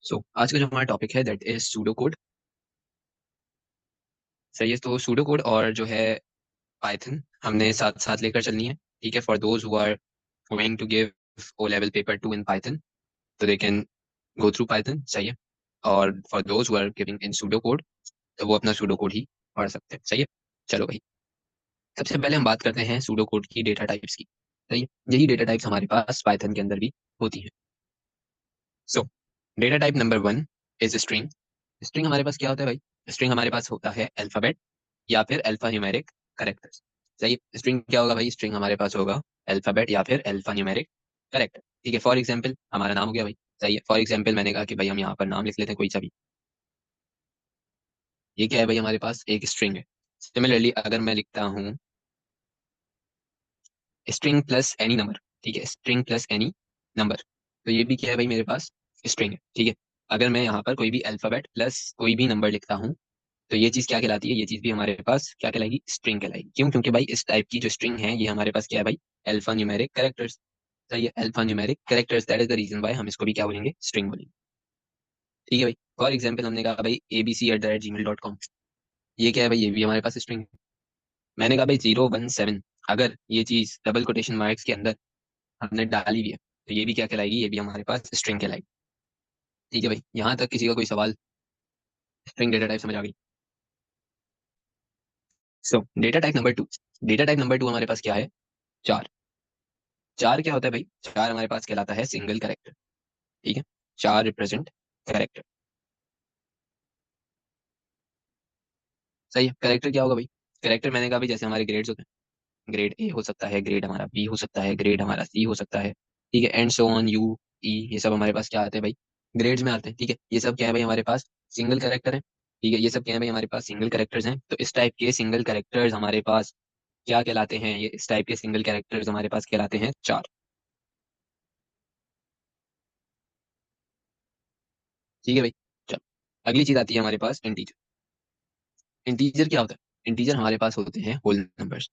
आज का जो हमारा टॉपिक है दैट इज सूडो कोड। सही है, तो सूडो कोड और जो है पाइथन हमने साथ साथ लेकर चलनी है। ठीक है, for those who are going to give O level paper 2 in Python, तो they can go through Python. सही है, और for those who are giving in pseudo code, तो वो अपना सूडो कोड ही पढ़ सकते हैं। सही है, चलो भाई, सबसे पहले हम बात करते हैं सूडो कोड की डेटा टाइप्स की। सही है, यही डेटा टाइप्स हमारे पास पाइथन के अंदर भी होती है। सो data type number 1 is string. String हमारे पास क्या होता है भाई? स्ट्रिंग हमारे पास होता है अल्फाबेट या फिर अल्फा न्यूमेरिक करेक्टर्स। सही, स्ट्रिंग क्या होगा भाई? स्ट्रिंग हमारे पास होगा अल्फाबेट या फिर अल्फा न्यूमेरिक करेक्टर। ठीक है, फॉर एग्जांपल हमारा नाम हो गया भाई। सही है, फॉर एग्जांपल मैंने कहा कि भाई हम यहाँ पर नाम लिख लेते हैं कोई सा भी। ये क्या है भाई? हमारे पास एक स्ट्रिंग है। सिमिलरली अगर मैं लिखता हूँ स्ट्रिंग प्लस एनी नंबर, ठीक है, स्ट्रिंग प्लस एनी नंबर, तो ये भी क्या है भाई? मेरे पास स्ट्रिंग है। ठीक है, अगर मैं यहाँ पर कोई भी अल्फाबेट प्लस कोई भी नंबर लिखता हूँ, तो ये चीज क्या कहलाती है? ये चीज भी हमारे पास क्या कहलाएगी? स्ट्रिंग कहलाएगी। क्यों? क्योंकि भाई इस टाइप की जो स्ट्रिंग है ये हमारे पास क्या है भाई? Alpha numeric characters. सही है, alpha numeric characters, that is the reason why हम इसको भी क्या बोलेंगे? स्ट्रिंग बोलेंगे। ठीक है भाई, फॉर एग्जाम्पल हमने कहा भाई abc@gmail.com, ये क्या है भाई? ये भी हमारे पास स्ट्रिंग है। मैंने कहा भाई 017, अगर ये चीज डबल कोटेशन मार्क्स के अंदर हमने डाली भी है, तो ये भी क्या कहलाएगी? ये भी हमारे पास स्ट्रिंग कहलाएगी। ठीक है भाई, यहाँ तक किसी का कोई सवाल? स्ट्रिंग डेटा टाइप समझ आ गई? सो data type number 2, data type number 2 हमारे पास क्या है? चार। चार क्या होता है भाई? चार हमारे पास कहलाता है सिंगल कैरेक्टर। ठीक है, चार रिप्रेजेंट कैरेक्टर। सही है, कैरेक्टर क्या होगा भाई? कैरेक्टर मैंने कहा भाई जैसे हमारे ग्रेड्स होते हैं, ग्रेड ए हो सकता है, ग्रेड हमारा बी हो सकता है, ग्रेड हमारा सी हो सकता है। ठीक है, एंड सो ऑन, यू ई, ये सब हमारे पास क्या आते हैं भाई? ग्रेड्स में आते हैं। ठीक है, ये सब क्या है भाई? हमारे पास सिंगल कैरेक्टर है। ठीक है, ये सब क्या है भाई? हमारे पास सिंगल कैरेक्टर्स हैं। तो इस टाइप के सिंगल कैरेक्टर्स हमारे पास क्या कहलाते हैं? ये इस टाइप के सिंगल कैरेक्टर्स हमारे पास कहलाते हैं चार। ठीक है भाई, चलो अगली चीज आती है हमारे पास इंटीजर। इंटीजर क्या होता है? इंटीजर हमारे पास होते हैं होल नंबर्स।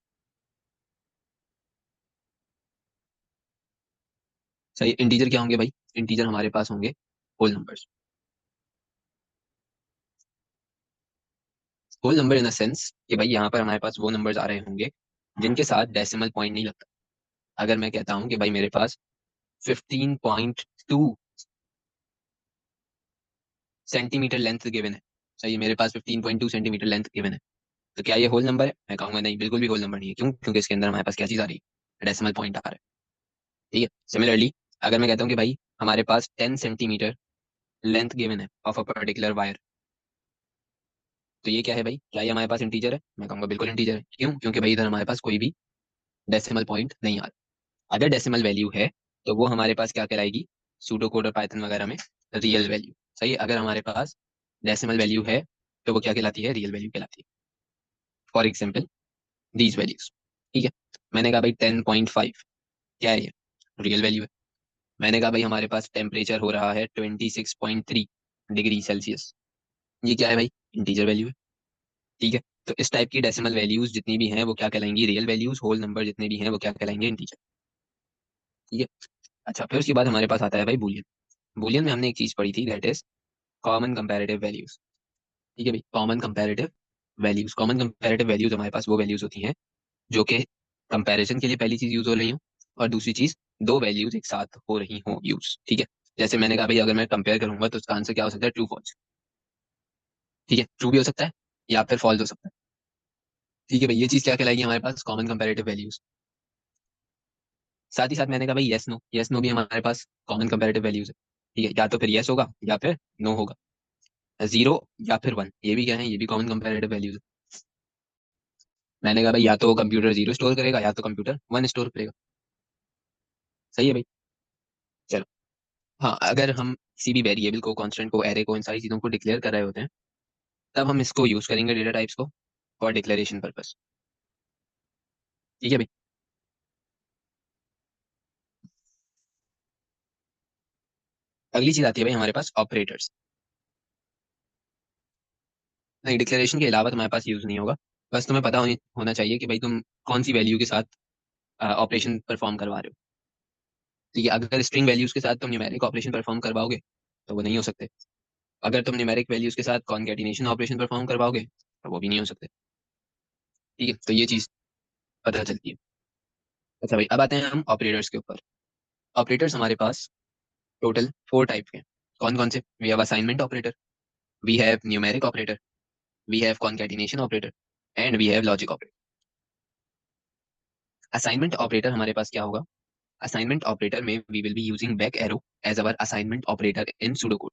सही, इंटीजर क्या होंगे भाई? इंटीजर हमारे पास होंगे whole numbers. Whole number in the sense कि भाई यहाँ पर हमारे पास वो नंबर्स आ रहे होंगे जिनके साथ डेसिमल पॉइंट नहीं लगता। अगर मैं कहता हूँ कि भाई मेरे पास 15.2 सेंटीमीटर लेंथ गिवन है। सही, मेरे पास 15.2 सेंटीमीटर लेंथ गिवन है, तो क्या ये होल नंबर है? मैं कहूंगा नहीं, बिल्कुल भी होल नंबर नहीं है। क्यों? क्योंकि इसके अंदर हमारे पास क्या चीज आ रही है? डेसिमल पॉइंट आ रहा है। ठीक है, सिमिलरली अगर मैं कहता हूँ कि भाई हमारे पास 10 सेंटीमीटर लेंथ गिवन है ऑफ अ पर्टिकुलर वायर, तो ये क्या है भाई? क्या ये हमारे पास इंटीजर है? मैं कहूंगा बिल्कुल इंटीजर है। क्यों? क्योंकि भाई इधर हमारे पास कोई भी डेसिमल पॉइंट नहीं आ रहा। अगर डेसिमल वैल्यू है तो वो हमारे पास क्या कहलाएगी? सूडो कोड और पाइथन वगैरह में रियल वैल्यू। सही है, अगर हमारे पास डेसिमल वैल्यू है तो वो क्या कहलाती है? रियल वैल्यू कहलाती है। For example these values. ठीक है, मैंने कहा भाई 10.5, क्या है ये? रियल वैल्यू है। मैंने कहा भाई हमारे पास टेम्परेचर हो रहा है 26.3 डिग्री सेल्सियस, ये क्या है भाई? इंटीजर वैल्यू है। ठीक है, तो इस टाइप की डेसिमल वैल्यूज जितनी भी हैं वो क्या कहलाएंगी? Real values. होल नंबर जितने भी हैं वो क्या कहलाएंगे? इंटीजर। ठीक है, अच्छा फिर उसके बाद हमारे पास आता है भाई बूलियन। बूलियन में हमने एक चीज पढ़ी थी that is common comparative values. ठीक है भाई, common comparative values. Common comparative values हमारे पास वो वैल्यूज होती हैं जो कि कंपैरिजन के लिए पहली चीज यूज हो रही हो, और दूसरी चीज दो वैल्यूज एक साथ हो रही हो यूज। ठीक है, जैसे मैंने कहा भाई अगर मैं कंपेयर करूंगा तो उसका आंसर क्या हो सकता है? True false. ठीक है, ट्रू भी हो सकता है या फिर फॉल्स हो सकता है। ठीक है भाई, ये चीज क्या कहलाएगी हमारे पास? Common comparative values. साथ ही साथ मैंने कहा भाई यस नो, यस नो भी हमारे पास कॉमन कंपैरेटिव वैल्यूज है। ठीक है, या तो फिर यस होगा या फिर नो होगा, जीरो या फिर वन, ये भी क्या है? ये भी कॉमन कंपैरेटिव वैल्यूज है। मैंने कहा भाई या तो कंप्यूटर जीरो स्टोर करेगा या तो कंप्यूटर वन स्टोर करेगा। सही है भाई, चलो। हाँ, अगर हम किसी भी वेरिएबल को, कांस्टेंट को, एरे को, इन सारी चीजों को डिक्लेयर कर रहे होते हैं, तब हम इसको यूज करेंगे डेटा टाइप्स को फॉर डिक्लेरेशन पर्पस। ठीक है भाई, अगली चीज आती है भाई हमारे पास ऑपरेटर्स। नहीं, डिक्लेरेशन के अलावा तुम्हारे पास यूज नहीं होगा। बस तुम्हें पता होना चाहिए कि भाई तुम कौन सी वैल्यू के साथ ऑपरेशन परफॉर्म करवा रहे हो। ठीक है, अगर स्ट्रिंग वैल्यूज के साथ तुम न्यूमेरिक ऑपरेशन परफॉर्म करवाओगे तो वो नहीं हो सकते। अगर तुम न्यूमेरिक वैल्यूज के साथ कॉन्केटिनेशन ऑपरेशन परफॉर्म करवाओगे तो वो भी नहीं हो सकते। ठीक है, तो ये चीज पता चलती है। अच्छा भाई, अब आते हैं हम ऑपरेटर्स के ऊपर। ऑपरेटर्स हमारे पास टोटल 4 टाइप के हैं। कौन कौन से? We have assignment operator, we have numeric operator, we have concatenation operator, and we have logic operator. Assignment operator हमारे पास क्या होगा? असाइनमेंट ऑपरेटर में we will be using back arrow as our assignment operator in pseudo code.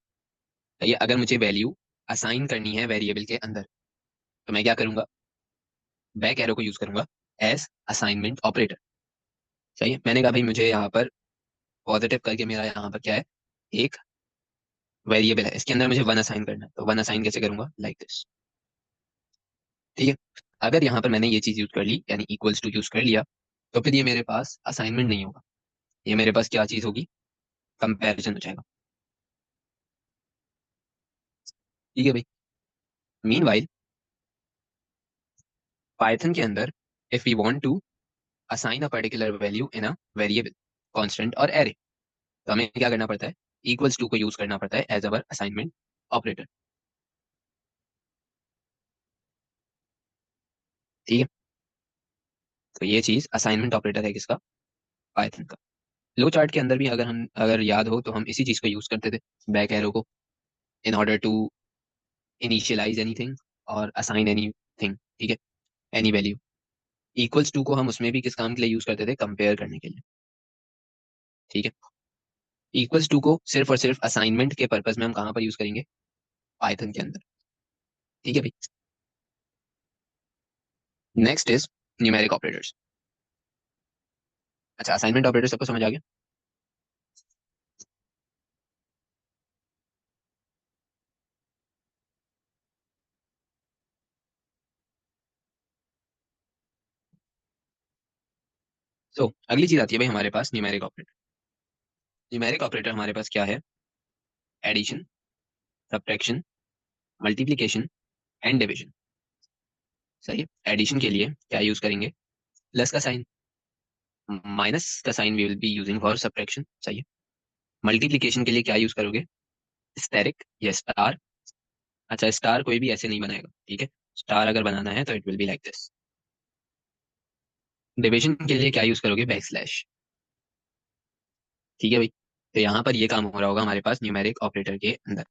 ये अगर मुझे value assign करनी है वेरिएबल के अंदर, तो मैं क्या करूंगा? बैक एरो को यूज करूंगा एज असाइनमेंट ऑपरेटर। सही है, मैंने कहा भाई मुझे यहाँ पर पॉजिटिव करके मेरा यहाँ पर क्या है, एक वेरिएबल है, इसके अंदर मुझे 1 असाइन करना है, तो 1 असाइन कैसे करूंगा? Like this. ठीक है, अगर यहाँ पर मैंने ये चीज यूज कर ली, यानी इक्वल्स टू यूज कर लिया, तो फिर ये मेरे पास असाइनमेंट नहीं होगा, ये मेरे पास क्या चीज होगी? कंपैरिजन हो जाएगा। ठीक है भाई। मीनवाइल पाइथन के अंदर, if we want to assign a particular value in a variable, constant और एरे, तो हमें क्या करना पड़ता है? इक्वल्स टू को यूज करना पड़ता है एज अवर असाइनमेंट ऑपरेटर। ठीक है, तो ये चीज असाइनमेंट ऑपरेटर है किसका? पाइथन का। फ्लो चार्ट के अंदर भी अगर याद हो तो हम इसी चीज को यूज करते थे, बैक एरो को, in order to initialise anything और असाइन एनीथिंग। ठीक है, एनी वैल्यू। इक्वल्स टू को हम उसमें भी किस काम के लिए यूज करते थे? कंपेयर करने के लिए। ठीक है, इक्वल्स टू को सिर्फ और सिर्फ असाइनमेंट के पर्पज में हम कहाँ पर यूज करेंगे? पाइथन के अंदर। ठीक है भाई। Next is numeric operators. अच्छा, असाइनमेंट ऑपरेटर सबको समझ आ गया? सो अगली चीज आती है भाई हमारे पास न्यूमेरिक ऑपरेटर। न्यूमेरिक ऑपरेटर हमारे पास क्या है? Addition, subtraction, multiplication and division. सही है, एडिशन के लिए क्या यूज करेंगे? प्लस का साइन। माइनस का sign we will be using for subtraction. सही है। मल्टीप्लिकेशन के लिए क्या यूज करोगे? स्टेरिक या स्टार। अच्छा, स्टार कोई भी ऐसे नहीं बनाएगा, ठीक है। स्टार अगर बनाना है तो it will be like this. Division के लिए क्या यूज करोगे? Back slash. ठीक है भाई, तो यहाँ पर ये काम हो रहा होगा हमारे पास न्यूमेरिक ऑपरेटर के अंदर।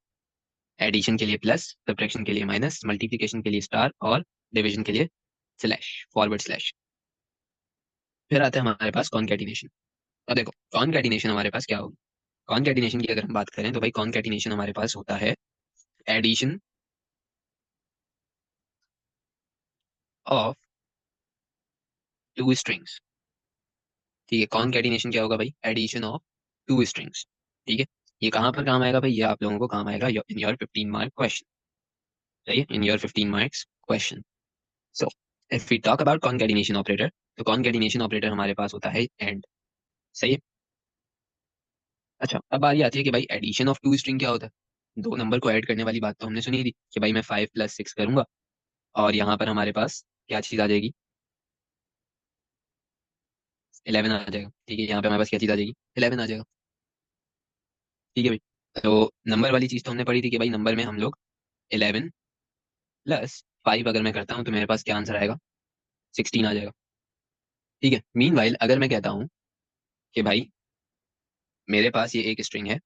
एडिशन के लिए प्लस, सब्ट्रैक्शन के लिए माइनस, मल्टीप्लिकेशन के लिए स्टार और डिवीजन के लिए स्लैश, फॉरवर्ड स्लैश। फिर आता है हमारे पास कॉन्कैटिनेशन। अब देखो कॉन्कैटिनेशन हमारे पास क्या होगी? कॉन्कैटिनेशन की अगर हम बात करें तो भाई कॉन्कैटिनेशन हमारे पास होता है एडिशन ऑफ 2 स्ट्रिंग्स। ठीक है, कॉन्कैटिनेशन क्या होगा भाई? Addition of 2 strings. ठीक है, ये कहाँ पर काम आएगा भाई? ये आप लोगों को काम आएगा इन योर 15 मार्क क्वेश्चन। सही है, in your 15 marks question. So if we talk about concatenation operator, तो कॉन्कैटिनेशन ऑपरेटर हमारे पास होता है एंड। सही है। अच्छा, अब बारी आती है कि भाई एडिशन ऑफ 2 स्ट्रिंग क्या होता है? 2 नंबर को ऐड करने वाली बात तो हमने सुनी थी कि भाई मैं 5 + 6 करूंगा, और यहाँ पर हमारे पास क्या चीज आ जाएगी? 11 आ जाएगा। ठीक है, यहाँ पे हमारे पास क्या चीज आ जाएगी? 11 आ जाएगा। ठीक है भाई, तो नंबर वाली चीज तो हमने पढ़ी थी कि भाई नंबर में हम लोग 11 + 5 अगर मैं करता हूँ तो मेरे पास क्या आंसर आएगा? 16 आ जाएगा। ठीक है, मीन वाइल अगर मैं कहता हूँ कि भाई मेरे पास ये एक स्ट्रिंग है,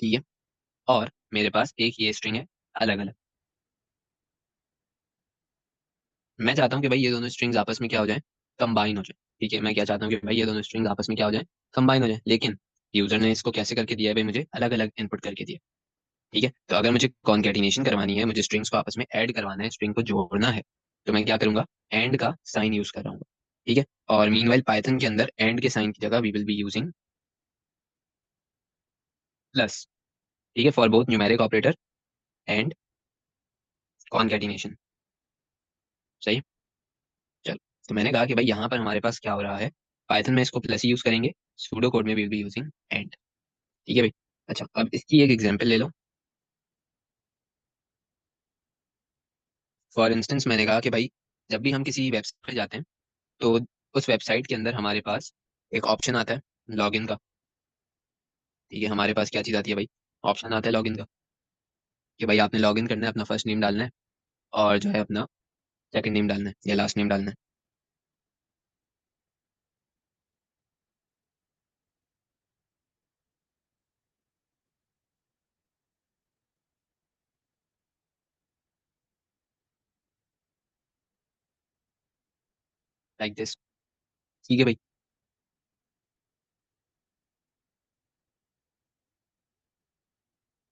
ठीक है, और मेरे पास एक ये स्ट्रिंग है, अलग अलग। मैं चाहता हूँ कि भाई ये दोनों स्ट्रिंग्स आपस में क्या हो जाए? कंबाइन हो जाए। ठीक है, मैं क्या चाहता हूँ कि भाई ये दोनों स्ट्रिंग्स आपस में क्या हो जाए? कंबाइन हो जाए। लेकिन यूजर ने इसको कैसे करके दिया है भाई? मुझे अलग अलग इनपुट करके दिया। ठीक है, तो अगर मुझे कॉन्कैटिनेशन करवानी है, मुझे स्ट्रिंग्स को आपस में ऐड करवाना है, स्ट्रिंग को जोड़ना है, तो मैं क्या करूंगा? एंड का साइन यूज कर रहा हूँ। ठीक है, और मीनवाइल पाइथन के अंदर एंड के साइन की जगह we will be using plus. ठीक है, for both numeric operator and concatenation. सही है? चलो, तो मैंने कहा कि भाई यहाँ पर हमारे पास क्या हो रहा है? पाइथन में इसको प्लस ही यूज करेंगे, सूडो कोड में we will be using and. ठीक है भाई। अच्छा, अब इसकी एक एग्जांपल ले लो। फॉर इंस्टेंस मैंने कहा कि भाई जब भी हम किसी वेबसाइट पे जाते हैं, तो उस वेबसाइट के अंदर हमारे पास एक ऑप्शन आता है लॉगिन का। ठीक है, हमारे पास क्या चीज़ आती है भाई, ऑप्शन आता है लॉगिन का, कि भाई आपने लॉगिन करना है, अपना फर्स्ट नेम डालना है और जो है अपना सेकंड नेम डालना है या लास्ट नेम डालना है। Like this. ठीक है भाई।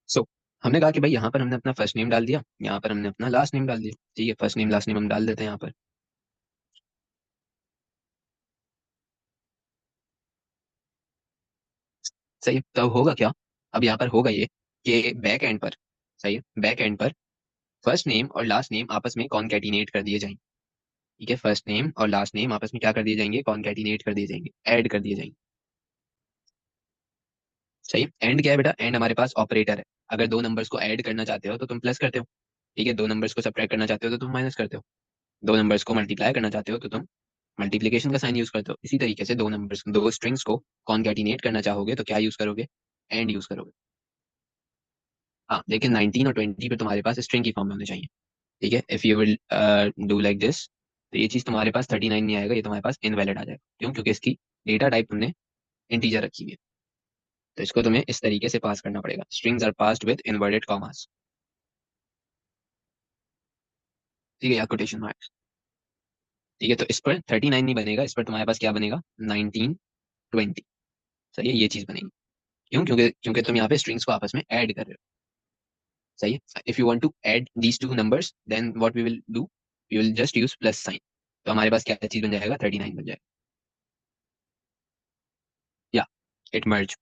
सो हमने कहा कि भाई यहाँ पर हमने अपना फर्स्ट नेम डाल दिया, यहाँ पर हमने अपना लास्ट नेम डाल दिया। ठीक है, फर्स्ट नेम लास्ट नेम हम डाल देते हैं यहाँ पर। सही है, तब होगा क्या, अब यहाँ पर होगा ये कि बैक एंड पर, सही है, बैक एंड पर फर्स्ट नेम और लास्ट नेम आपस में कॉन्कैटिनेट कर दिए जाएंगे। ठीक है, फर्स्ट नेम और लास्ट नेम आपस में क्या कर दिए जाएंगे, कॉन्कैटिनेट कर दिए जाएंगे, ऐड कर दिए जाएंगे। सही है, एंड क्या है बेटा, एंड हमारे पास ऑपरेटर है। अगर दो नंबर्स को ऐड करना चाहते हो तो तुम प्लस करते हो। ठीक है, दो नंबर्स को सब्ट्रैक्ट करना चाहते हो तो तुम माइनस करते हो। दो नंबर्स को मल्टीप्लाई करना चाहते हो तो तुम मल्टीप्लिकेशन का साइन यूज करते हो। इसी तरीके से दो नंबर्स, दो स्ट्रिंग्स को कॉन्कैटिनेट करना चाहोगे तो क्या यूज करोगे, एंड यूज करोगे। हाँ, लेकिन 19 और 20 पे तुम्हारे पास स्ट्रिंग की फॉर्म में होने चाहिए। ठीक है, if you will do like this, तो ये चीज तुम्हारे पास 39 नहीं आएगा, ये तुम्हारे पास इनवैलिड आ जाएगा। क्यों, क्योंकि इसकी डेटा टाइप तुमने इंटीजर रखी हुई है। तो इसको तुम्हें इस तरीके से पास करना पड़ेगा, strings are passed with inverted commas. ठीक है, या कोटेशन मार्क्स। ठीक है, तो इस पर 39 नहीं बनेगा, इस पर तुम्हारे पास क्या बनेगा, 19 20। सही है, ये चीज बनेगी। क्यों, क्योंकि क्योंकि तुम यहाँ पे स्ट्रिंग्स को आपस में ऐड कर रहे हो। सही है, if you want to add these two numbers then what we will do, we will just use plus sign. तो हमारे पास क्या चीज बन जाएगा, 39 बन जाएगा। या इट मर्ज।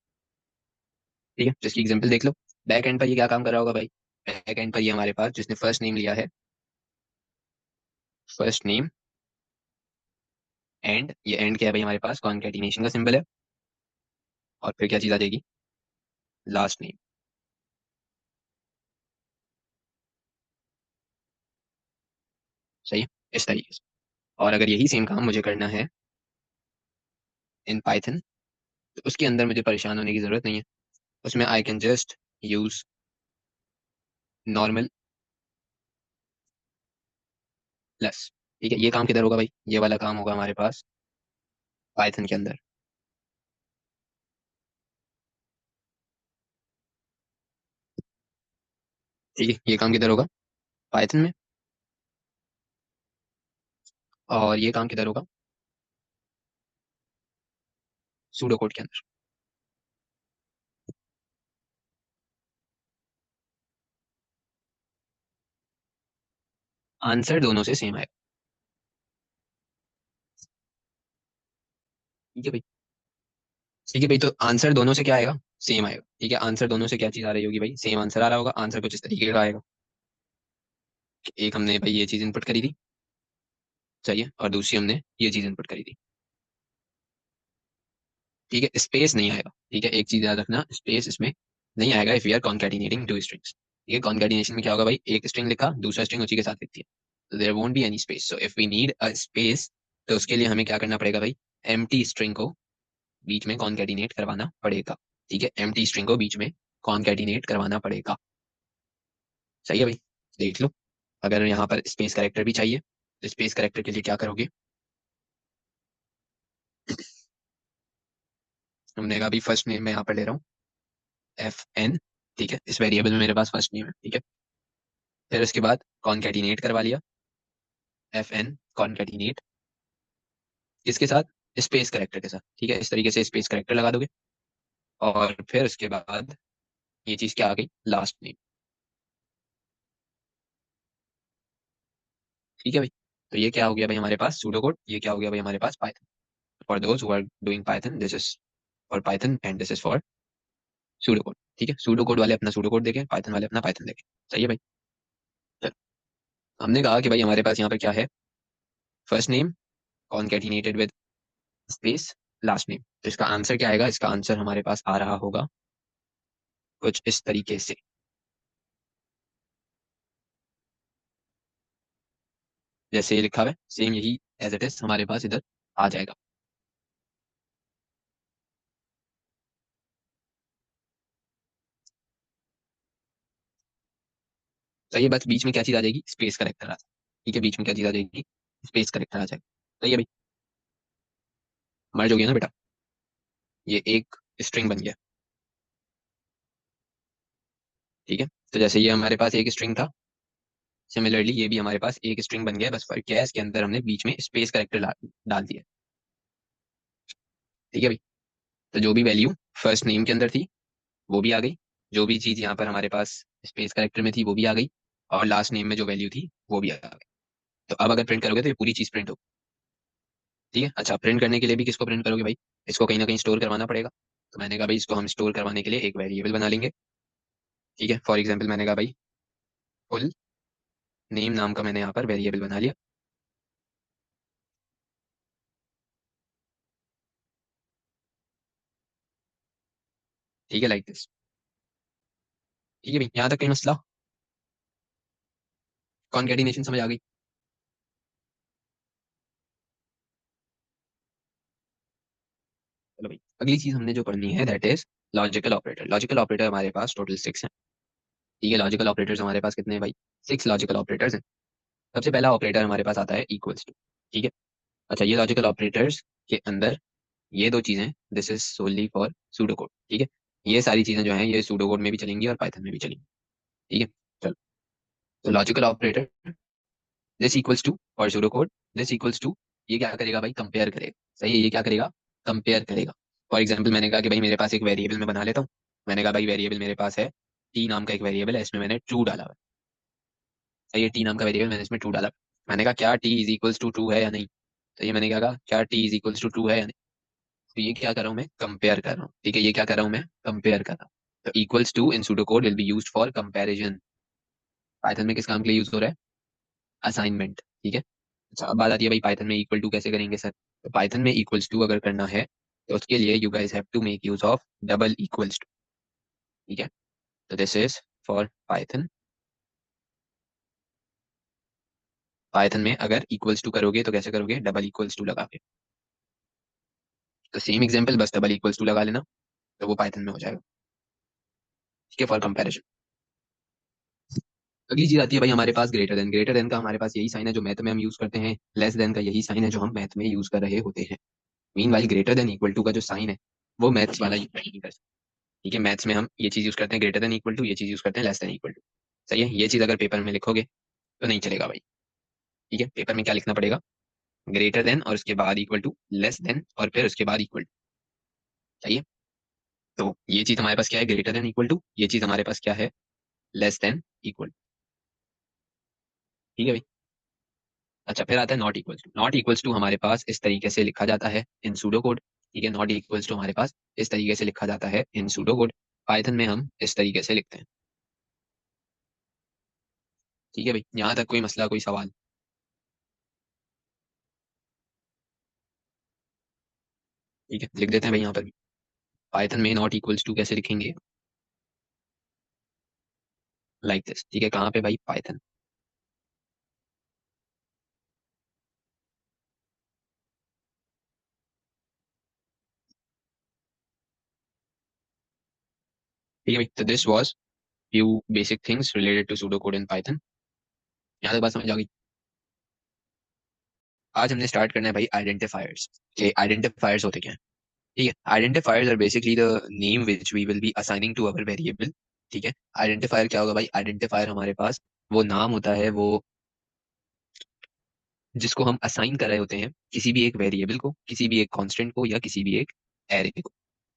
ठीक है, तो इसकी एग्जांपल देख लो। बैक एंड पर ये क्या काम कर रहा होगा भाई, बैक एंड पर ये हमारे पास जिसने फर्स्ट नेम लिया है, फर्स्ट नेम एंड, ये एंड क्या है भाई, हमारे पास कॉन्कैटिनेशन का सिंबल है। और फिर क्या चीज आ जाएगी, लास्ट नेम। सही है, इस तरीके से। और अगर यही सेम काम मुझे करना है इन पाइथन, तो उसके अंदर मुझे परेशान होने की जरूरत नहीं है। उसमें I can just use normal plus. ठीक है, ये काम किधर होगा भाई, ये वाला काम होगा हमारे पास पाइथन के अंदर। ठीक है, ये काम किधर होगा, पाइथन में। और ये काम किधर होगा, सूडो कोड के अंदर। आंसर दोनों से सेम आएगा। ठीक है भाई। ठीक है भाई, तो आंसर दोनों से क्या आएगा, सेम आएगा। ठीक है, आंसर दोनों से क्या चीज आ रही होगी भाई, सेम आंसर आ रहा होगा। आंसर कुछ इस तरीके का आएगा कि एक हमने भाई ये चीज इनपुट करी थी, चाहिए, और दूसरी हमने ये चीज इनपुट करी थी। ठीक है, स्पेस नहीं आएगा। ठीक है, एक चीज याद रखना, स्पेस इसमें नहीं आएगा if you are concatenating two strings. ठीक है, कॉन्कैटिनेशन में क्या होगा भाई, एक स्ट्रिंग लिखा, दूसरा स्ट्रिंग उसी के साथ लिखती है, तो there won't be any space. So if we need a space, तो उसके लिए हमें क्या करना पड़ेगा भाई, एम्प्टी स्ट्रिंग को बीच में कॉन्कैटिनेट करवाना पड़ेगा। ठीक है, एम्प्टी स्ट्रिंग को बीच में कॉन्कैटिनेट करवाना पड़ेगा। सही है भाई, देख लो। अगर यहाँ पर स्पेस करेक्टर भी चाहिए, तो स्पेस करेक्टर के लिए क्या करोगे, हमने कहा अभी फर्स्ट नेम मैं यहाँ पर ले रहा हूँ, FN। ठीक है, इस वेरिएबल में मेरे पास फर्स्ट नेम है। ठीक है, फिर उसके बाद कॉन्कैटिनेट करवा लिया, FN कॉन्कैटिनेट इसके साथ, स्पेस करेक्टर के साथ। ठीक है, इस तरीके से स्पेस करेक्टर लगा दोगे। और फिर उसके बाद ये चीज क्या आ गई, लास्ट नेम। ठीक है भाई, तो ये क्या हो गया भाई हमारे पास सूडो कोड, ये क्या हो गया भाई हमारे पास Python. For those who are doing Python, this is for Python and this is for pseudo code. ठीक है, सूडो कोड वाले अपना सूडो कोड देखें, पाइथन वाले अपना पाइथन देखें। सही है भाई। चलो, हमने कहा कि भाई हमारे पास यहाँ पे क्या है, first name concatenated with space last name. तो इसका आंसर क्या आएगा, इसका आंसर हमारे पास आ रहा होगा कुछ इस तरीके से, जैसे ये लिखा हुआ है सेम यही एज इट इज हमारे पास इधर आ जाएगा। सही है, बस बीच में क्या चीज आ जाएगी, स्पेस करेक्टर आ जाएगा। ठीक है, बीच में क्या चीज आ जाएगी, स्पेस करेक्टर आ जाएगा। सही है भाई, मर्ज हो गया ना बेटा, ये एक स्ट्रिंग बन गया। ठीक है, तो जैसे ये हमारे पास एक स्ट्रिंग था, सिमिलरली ये भी हमारे पास एक स्ट्रिंग बन गया है, बस फर्क क्या है, इसके अंदर हमने बीच में स्पेस करेक्टर डाल दिया। ठीक है भाई, तो जो भी वैल्यू फर्स्ट नेम के अंदर थी वो भी आ गई, जो भी चीज यहाँ पर हमारे पास स्पेस करेक्टर में थी वो भी आ गई, और लास्ट नेम में जो वैल्यू थी वो भी आ गई। तो अब अगर प्रिंट करोगे तो ये पूरी चीज प्रिंट होगी। ठीक है, अच्छा प्रिंट करने के लिए भी किसको प्रिंट करोगे भाई, इसको कहीं ना कहीं स्टोर करवाना पड़ेगा। तो मैंने कहा भाई इसको हम स्टोर करवाने के लिए एक वेरिएबल बना लेंगे। ठीक है, फॉर एग्जाम्पल मैंने कहा भाई फुल नेम नाम का मैंने यहाँ पर वेरिएबल बना लिया। ठीक है, लाइक दिस। ठीक है भाई, यहाँ तक कहीं मसला, कॉन्केटिनेशन समझ आ गई। चलो भाई, अगली चीज हमने जो पढ़नी है that is logical operator. Logical operator हमारे पास टोटल 6 है। ठीक है, लॉजिकल ऑपरेटर्स हमारे पास कितने हैं भाई, 6 लॉजिकल ऑपरेटर्स हैं। सबसे पहला ऑपरेटर हमारे पास आता है इक्वल्स टू। ठीक है, अच्छा ये लॉजिकल ऑपरेटर्स के अंदर ये दो चीजें, this is solely for pseudo code. ठीक है, ये सारी चीजें जो हैं ये सूडो कोड में भी चलेंगी और पाइथन में भी चलेंगी। ठीक है, चलो, तो logical operator this equals to और pseudo code this equals to, ये क्या करेगा भाई, कंपेयर करेगा। सही है, ये क्या करेगा, कंपेयर करेगा। फॉर एग्जाम्पल मैंने कहा कि भाई मेरे पास एक वेरिएबल में बना लेता हूँ। मैंने कहा भाई वेरिएबल मेरे पास है, टी नाम का एक वेरिएबल है, इसमें मैंने ट्रू डाला हुआ है। सही है, टी नाम का वेरिएबल मैंने इसमें ट्रू डाला। मैंने कहा क्या T is equals to true है या नहीं। तो ये मैंने क्या कहा, क्या T is equals to true है या नहीं। तो ये क्या कर रहा हूँ मैं, कंपेयर कर रहा हूँ। ठीक है, ये क्या कर रहा हूँ मैं, कंपेयर कर रहा हूँ। तो equals to in pseudo code will be used for comparison. Python में किस काम के लिए यूज हो रहा है, असाइनमेंट। ठीक है, अच्छा अब बात आती है भाई पाइथन में इक्वल टू कैसे करेंगे सर। तो पाइथन में इक्वल्स टू अगर करना है तो उसके लिए you guys have to make use of double equals to. ठीक है, तो this is for Python. Python में अगर इक्वल्स टू करोगे तो कैसे करोगे, डबल इक्वल्स टू लगा के। तो सेम एग्जांपल, बस डबल इक्वल्स टू लगा लेना, तो वो पाइथन में हो जाएगा। ठीक है, फॉर कंपैरिजन। अगली चीज आती है भाई हमारे पास ग्रेटर देन। ग्रेटर देन का हमारे पास यही साइन है जो मैथ में हम यूज करते हैं, लेस देन का यही साइन है जो हम मैथ में यूज कर रहे होते हैं। Meanwhile greater than equal to का जो साइन है वो मैथ्स वाला यूज नहीं कर सकते। ठीक है, मैथ्स में हम ये चीज यूज करते हैं ग्रेटर देन इक्वल टू, ये चीज यूज करते हैं लेस देन इक्वल टू। सही है, ये चीज अगर पेपर में लिखोगे तो नहीं चलेगा भाई। ठीक है, पेपर में क्या लिखना पड़ेगा, ग्रेटर देन और उसके बाद इक्वल टू, लेस देन और फिर उसके बाद इक्वल टू। चाहिए, तो ये चीज हमारे पास क्या है, ग्रेटर देन इक्वल टू, ये चीज हमारे पास क्या है, लेस देन इक्वल। ठीक है भाई, अच्छा फिर आता है not equals to. Not equals to हमारे पास इस तरीके से लिखा जाता है इन सूडो कोड। ठीक है, नॉट इक्वल्स टू हमारे पास इस तरीके से लिखा जाता है इन सूडो कोड। पाइथन में हम इस तरीके से लिखते हैं। ठीक है भाई, यहाँ तक कोई मसला, कोई सवाल। ठीक है, लिख देते हैं भाई यहाँ पर भी, पाइथन में नॉट इक्वल्स टू कैसे लिखेंगे, लाइक दिस। ठीक है, कहाँ पे भाई, पाइथन। ठीक है भाई, तो this was few basic things related to pseudo code in Python. यहाँ तक बात समझ आ गई। आज हमने स्टार्ट करना है भाई आइडेंटिफायर्स। कि आइडेंटिफायर्स होते क्या हैं। ठीक है, identifiers are basically the name which we will be assigning to our variable. ठीक है, आइडेंटिफायर क्या होगा भाई, आइडेंटिफायर हमारे पास वो नाम होता है, वो जिसको हम असाइन कर रहे होते हैं किसी भी एक वेरिएबल को, किसी भी एक कांस्टेंट को, या किसी भी एक एरे को।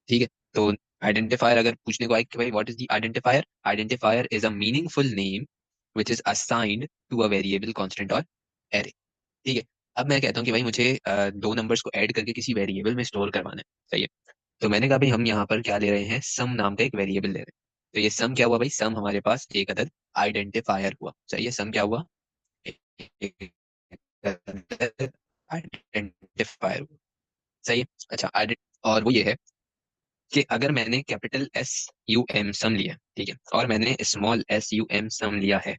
ठीक है, तो आइडेंटिफायर अगर पूछने को आए कि भाई what is the identifier, identifier is a meaningful name which is assigned to a variable, constant और एरे। ठीक है, अब मैं कहता हूँ कि भाई मुझे दो नंबर्स को ऐड करके किसी वेरिएबल में स्टोर करवाना है। सही है, तो मैंने कहा भाई हम यहाँ पर क्या ले रहे हैं, सम नाम का एक वेरिएबल ले रहे हैं। तो ये सम क्या हुआ भाई, सम हमारे पास एक अदद आइडेंटिफायर हुआ। सही है, सम क्या हुआ, आइडेंटिफायर हुआ। सही है, अच्छा और वो ये है कि अगर मैंने कैपिटल एस यू एम सम लिया, ठीक है, और मैंने स्मॉल एस यू एम सम लिया है,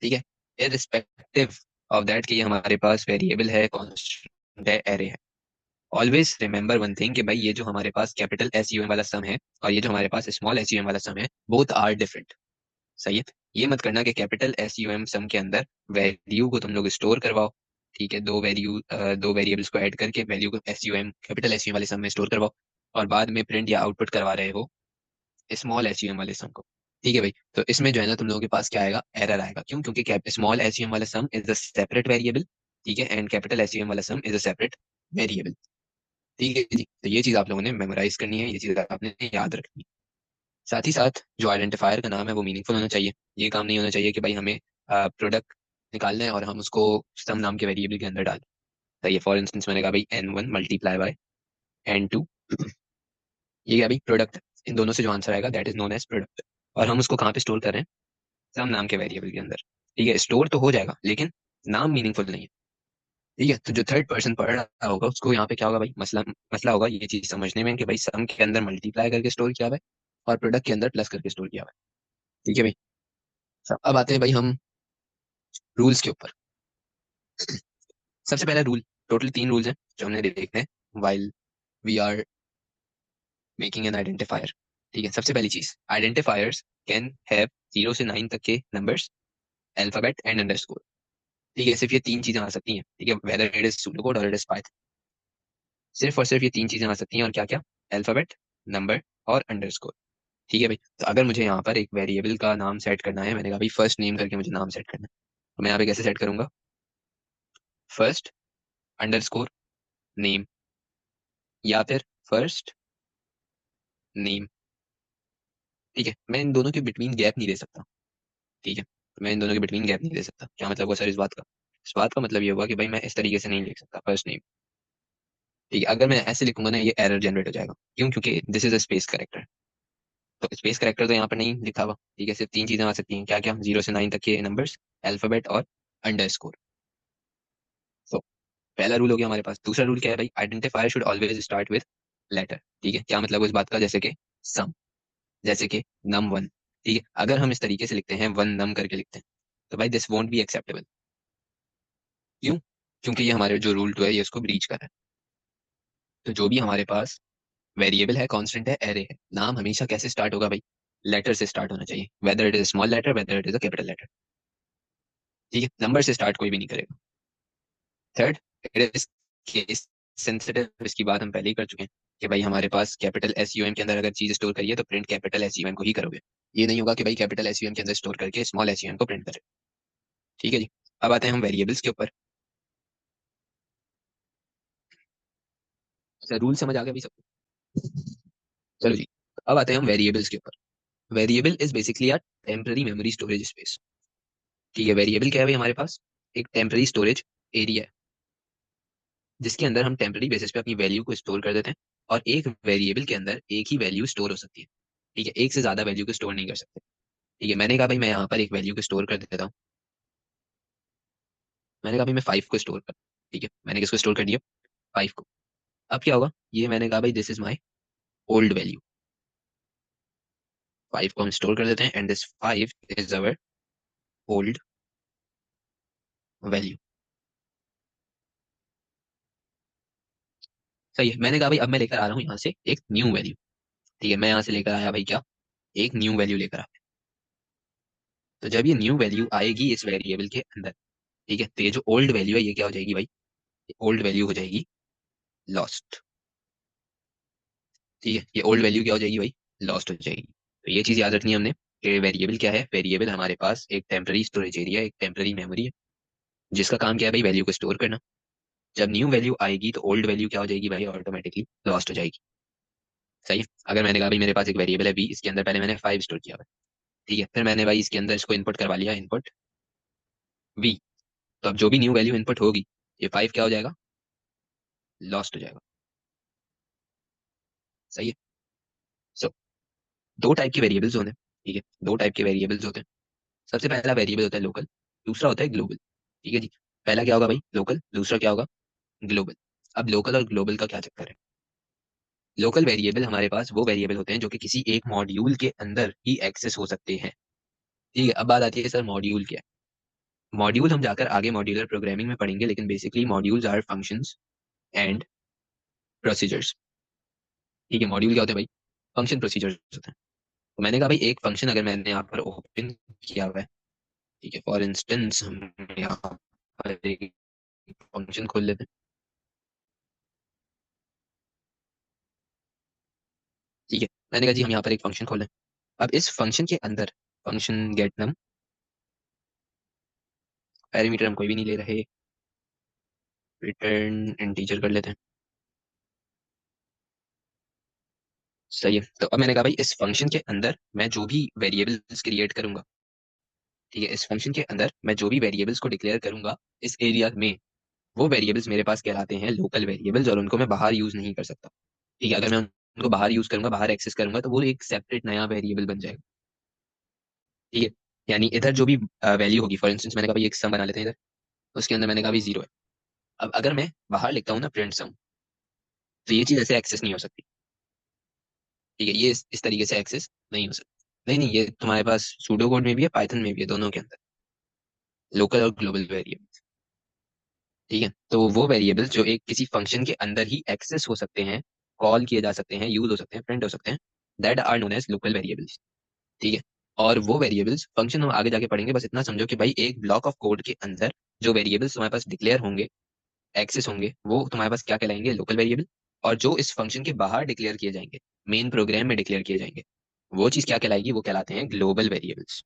ठीक है, इररिस्पेक्टिव ऑफ दैट कि ये हमारे पास वेरिएबल है, कांस्टेंट है, एरे है, ऑलवेज रिमेंबर वन थिंग कि भाई ये जो हमारे पास कैपिटल एस यू एम वाला सम है और ये जो हमारे पास स्मॉल एस यू एम वाला सम है, बोथ आर डिफरेंट। सही है, ये मत करना कि कैपिटल SUM सम के अंदर वैल्यू को तुम लोग स्टोर करवाओ, ठीक है, दो वेरिएबल्स को ऐड करके वैल्यू को SUM कैपिटल SUM वाले सम में स्टोर करवाओ, और बाद में प्रिंट या आउटपुट करवा रहे हो स्मॉल SUM वाले सम को। ठीक है भाई, तो इसमें जो है ना तुम लोगों के पास क्या आएगा, एरर आएगा। क्यों? क्योंकि स्मॉल SUM वाला सम इज अ सेपरेट वेरिएबल, ठीक है, एंड कैपिटल SUM वाला सम इज अ सेपरेट वेरिएबल। ठीक है जी, तो ये चीज आप लोगों ने मेमोराइज करनी है, ये चीज आपने याद रखनी है। साथ ही साथ जो आइडेंटिफायर का नाम है वो मीनिंगफुल होना चाहिए। ये काम नहीं होना चाहिए कि भाई हमें प्रोडक्ट निकालना है और हम उसको सम नाम के वेरिएबल के अंदर डालें। तो ये फॉर इंस्टेंस मैंने कहा भाई N1 मल्टीप्लाई बाय N2, ये क्या भाई प्रोडक्ट, इन दोनों से जो आंसर आएगा that is known as product. और हम उसको कहाँ पे स्टोर कर रहे हैं, सम नाम के वेरिएबल के अंदर। ठीक है, स्टोर तो हो जाएगा लेकिन नाम मीनिंगफुल नहीं है। ठीक है, तो जो थर्ड पर्सन पढ़ रहा होगा उसको यहाँ पे क्या होगा भाई, मसला मसला होगा ये चीज समझने में कि भाई सम के अंदर मल्टीप्लाई करके स्टोर किया हुआ है और प्रोडक्ट के अंदर प्लस करके स्टोर किया हुआ है। ठीक है भाई, अब आते हैं भाई हम रूल्स के ऊपर। सबसे पहला रूल, टोटल 3 रूल्स हैं जो हमने देखने हैं while we are making an identifier. ठीक है, सबसे पहली चीज, आइडेंटिफायर्स कैन हैव 0 से 9 तक के नंबर्स, अल्फाबेट एंड अंडरस्कोर। ठीक है, सिर्फ ये 3 चीजें आ सकती हैं। ठीक है, वेदर इट इज सूडोकोड और इट इज पाइथन, सिर्फ और सिर्फ ये 3 चीजें आ सकती हैं। और क्या क्या, अल्फाबेट, नंबर और अंडरस्कोर। ठीक है भाई, तो अगर मुझे यहाँ पर एक वेरिएबल का नाम सेट करना है, मैंने कहा भाई फर्स्ट नेम करके मुझे नाम सेट करना है, तो मैं यहाँ पे कैसे सेट करूंगा, फर्स्ट अंडरस्कोर नेम, या फिर फर्स्ट नेम। ठीक है, मैं इन दोनों के बिटवीन गैप नहीं दे सकता। ठीक है, मैं इन दोनों के बिटवीन गैप नहीं दे सकता। क्या मतलब हुआ सर इस बात का, इस बात का मतलब ये हुआ कि भाई मैं इस तरीके से नहीं लिख सकता फर्स्ट नेम। ठीक है, अगर मैं ऐसे लिखूंगा ना ये एरर जनरेट हो जाएगा। क्यों? क्योंकि this is a space character, तो स्पेस करेक्टर तो यहाँ पर नहीं लिखा हुआ। ठीक है, सिर्फ 3 चीजें आ सकती हैं, क्या क्या, 0 से 9 तक के नंबर्स, अल्फाबेट और अंडरस्कोर। तो पहला रूल हो गया हमारे पास। दूसरा रूल क्या है भाई, identifier should always start with letter. ठीक है, क्या मतलब है इस बात का, जैसे कि सम, जैसे कि num1। ठीक है, अगर हम इस तरीके से लिखते हैं, वन नम करके लिखते हैं, तो भाई दिस वोंट बी एक्सेप्टेबल। क्यों? क्योंकि ये हमारे जो रूल 2 है ये इसको ब्रीच कर रहा है। तो जो भी हमारे पास वेरिएबल है, कांस्टेंट है, एरे है, नाम हमेशा कैसे स्टार्ट होगा भाई, लेटर से स्टार्ट होना चाहिए, whether it is small letter whether it is a capital letter. ठीक है, नंबर से स्टार्ट कोई भी नहीं करेगा। Third, it is case sensitive, इसकी बात हम पहले ही कर चुके हैं कि भाई हमारे पास कैपिटल SUM के अंदर अगर चीज स्टोर करिए तो प्रिंट कैपिटल SUM को ही करोगे। ये नहीं होगा कि भाई कैपिटल SUM के अंदर स्टोर करके स्मॉल SUM को प्रिंट करें। ठीक है जी, अब आते हैं हम वेरिएबल्स के ऊपर। अच्छा, रूल समझ आ गया भाई सबको? चलो जी, अब आते हैं हम वेरिएबल्स के ऊपर। Variable is basically a temporary memory storage space. ठीक है, वेरिएबल क्या है भाई हमारे पास, एक टेम्पररी स्टोरेज एरिया है जिसके अंदर हम टेम्पररी बेसिस पे अपनी वैल्यू को स्टोर कर देते हैं। और एक वेरिएबल के अंदर एक ही वैल्यू स्टोर हो सकती है। ठीक है, एक से ज्यादा वैल्यू को स्टोर नहीं कर सकते। ठीक है, मैंने कहा भाई मैं यहाँ पर एक वैल्यू को स्टोर कर देता हूँ, मैंने कहा भाई मैं 5 को स्टोर कर। ठीक है, मैंने किसको स्टोर कर दिया, 5 को। अब क्या होगा, ये मैंने कहा भाई this is my old value, 5 को हम स्टोर कर देते हैं and this 5 is our old value. सही है, मैंने कहा भाई अब मैं लेकर आ रहा हूँ यहाँ से एक न्यू वैल्यू। ठीक है, मैं यहाँ से लेकर आया भाई क्या, एक न्यू वैल्यू लेकर आया। तो जब ये न्यू वैल्यू आएगी इस वेरिएबल के अंदर, ठीक है, तो ये जो ओल्ड वैल्यू है ये क्या हो जाएगी भाई, ओल्ड वैल्यू हो जाएगी लॉस्ट। ठीक है, ये ओल्ड वैल्यू क्या हो जाएगी भाई, लॉस्ट हो जाएगी। तो ये चीज याद रखनी है हमने कि वेरिएबल क्या है, वेरिएबल हमारे पास एक टेम्पररी स्टोरेज एरिया, एक टेम्पररी मेमोरी है जिसका काम क्या है भाई, वैल्यू को स्टोर करना। जब न्यू वैल्यू आएगी तो ओल्ड वैल्यू क्या हो जाएगी भाई, ऑटोमेटिकली लॉस्ट हो जाएगी। सही है, अगर मैंने कहा भाई मेरे पास एक वेरिएबल है v, इसके अंदर पहले मैंने 5 स्टोर किया हुआ है। ठीक है, फिर मैंने भाई इसके अंदर इसको इनपुट करवा लिया, इनपुट v। तो अब जो भी न्यू वैल्यू इनपुट होगी, ये 5 क्या हो जाएगा, लॉस्ट हो जाएगा। सही है। सो दो टाइप के वेरिएबल्स होते हैं। ठीक है, दो टाइप के वेरिएबल्स होते हैं। सबसे पहला वेरिएबल होता है लोकल, दूसरा होता है ग्लोबल। ठीक है जी, पहला क्या होगा भाई, लोकल, दूसरा क्या होगा, ग्लोबल। अब लोकल और ग्लोबल का क्या चक्कर है, लोकल वेरिएबल हमारे पास वो वेरिएबल होते हैं जो कि किसी एक मॉड्यूल के अंदर ही एक्सेस हो सकते हैं। ठीक है, अब बात आती है सर मॉड्यूल क्या है। मॉड्यूल हम जाकर आगे मॉड्यूलर प्रोग्रामिंग में पढ़ेंगे, लेकिन basically modules are functions and procedures. ठीक है, मॉड्यूल क्या होते हैं भाई, फंक्शन प्रोसीजर्स होते हैं। तो मैंने कहा भाई एक फंक्शन अगर मैंने यहाँ पर ओपन किया हुआ है, ठीक है, फॉर इंस्टेंस हम यहाँ पर एक फंक्शन खोल लेते हैं। ठीक है, मैंने कहा जी हम यहाँ पर एक फंक्शन खोलें। अब इस फंक्शन के अंदर फंक्शन गेट नम, पैरामीटर हम कोई भी नहीं ले रहे, रिटर्न इंटीजर कर लेते हैं। सही है, तो अब मैंने कहा भाई इस फंक्शन के अंदर मैं जो भी वेरिएबल्स क्रिएट करूंगा, ठीक है, इस फंक्शन के अंदर मैं जो भी वेरिएबल्स को डिक्लेयर करूंगा इस एरिया में, वो वेरिएबल्स मेरे पास कहलाते हैं लोकल वेरिएबल्स, और उनको मैं बाहर यूज नहीं कर सकता। ठीक है, अगर मैं उनको बाहर यूज करूंगा, बाहर एक्सेस करूंगा, तो वो एक सेपरेट नया वेरिएबल बन जाएगा। ठीक है, यानी इधर जो भी वैल्यू होगी, फॉर इंस्टेंस मैंने कहा भाई एक सम बना लेते हैं इधर, उसके अंदर मैंने कहा भाई 0 है। अब अगर मैं बाहर लिखता हूँ ना प्रिंट सम, तो ये चीज ऐसे एक्सेस नहीं हो सकती। ठीक है, ये इस तरीके से एक्सेस नहीं हो सकती। नहीं नहीं, ये तुम्हारे पास सूडो कोड में भी है, पाइथन में भी है, दोनों के अंदर लोकल और ग्लोबल वेरिएबल। ठीक है, तो वो वेरिएबल्स जो एक किसी फंक्शन के अंदर ही एक्सेस हो सकते हैं, कॉल किए जा सकते हैं, यूज हो सकते हैं, प्रिंट हो सकते हैं, that are known as local variables. ठीक है, और वो वेरिएबल्स फंक्शन हम आगे जाके पढ़ेंगे, बस इतना समझो कि भाई एक ब्लॉक ऑफ कोड के अंदर जो वेरिएबल्स तुम्हारे पास डिक्लेयर होंगे, एक्सेस होंगे, वो तुम्हारे पास क्या कहलाएंगे, लोकल वेरिएबल। और जो इस फंक्शन के बाहर डिक्लेयर किए जाएंगे, मेन प्रोग्राम में डिक्लेयर किए जाएंगे, वो चीज क्या कहलाएगी, वो कहलाते हैं ग्लोबल वेरिएबल्स।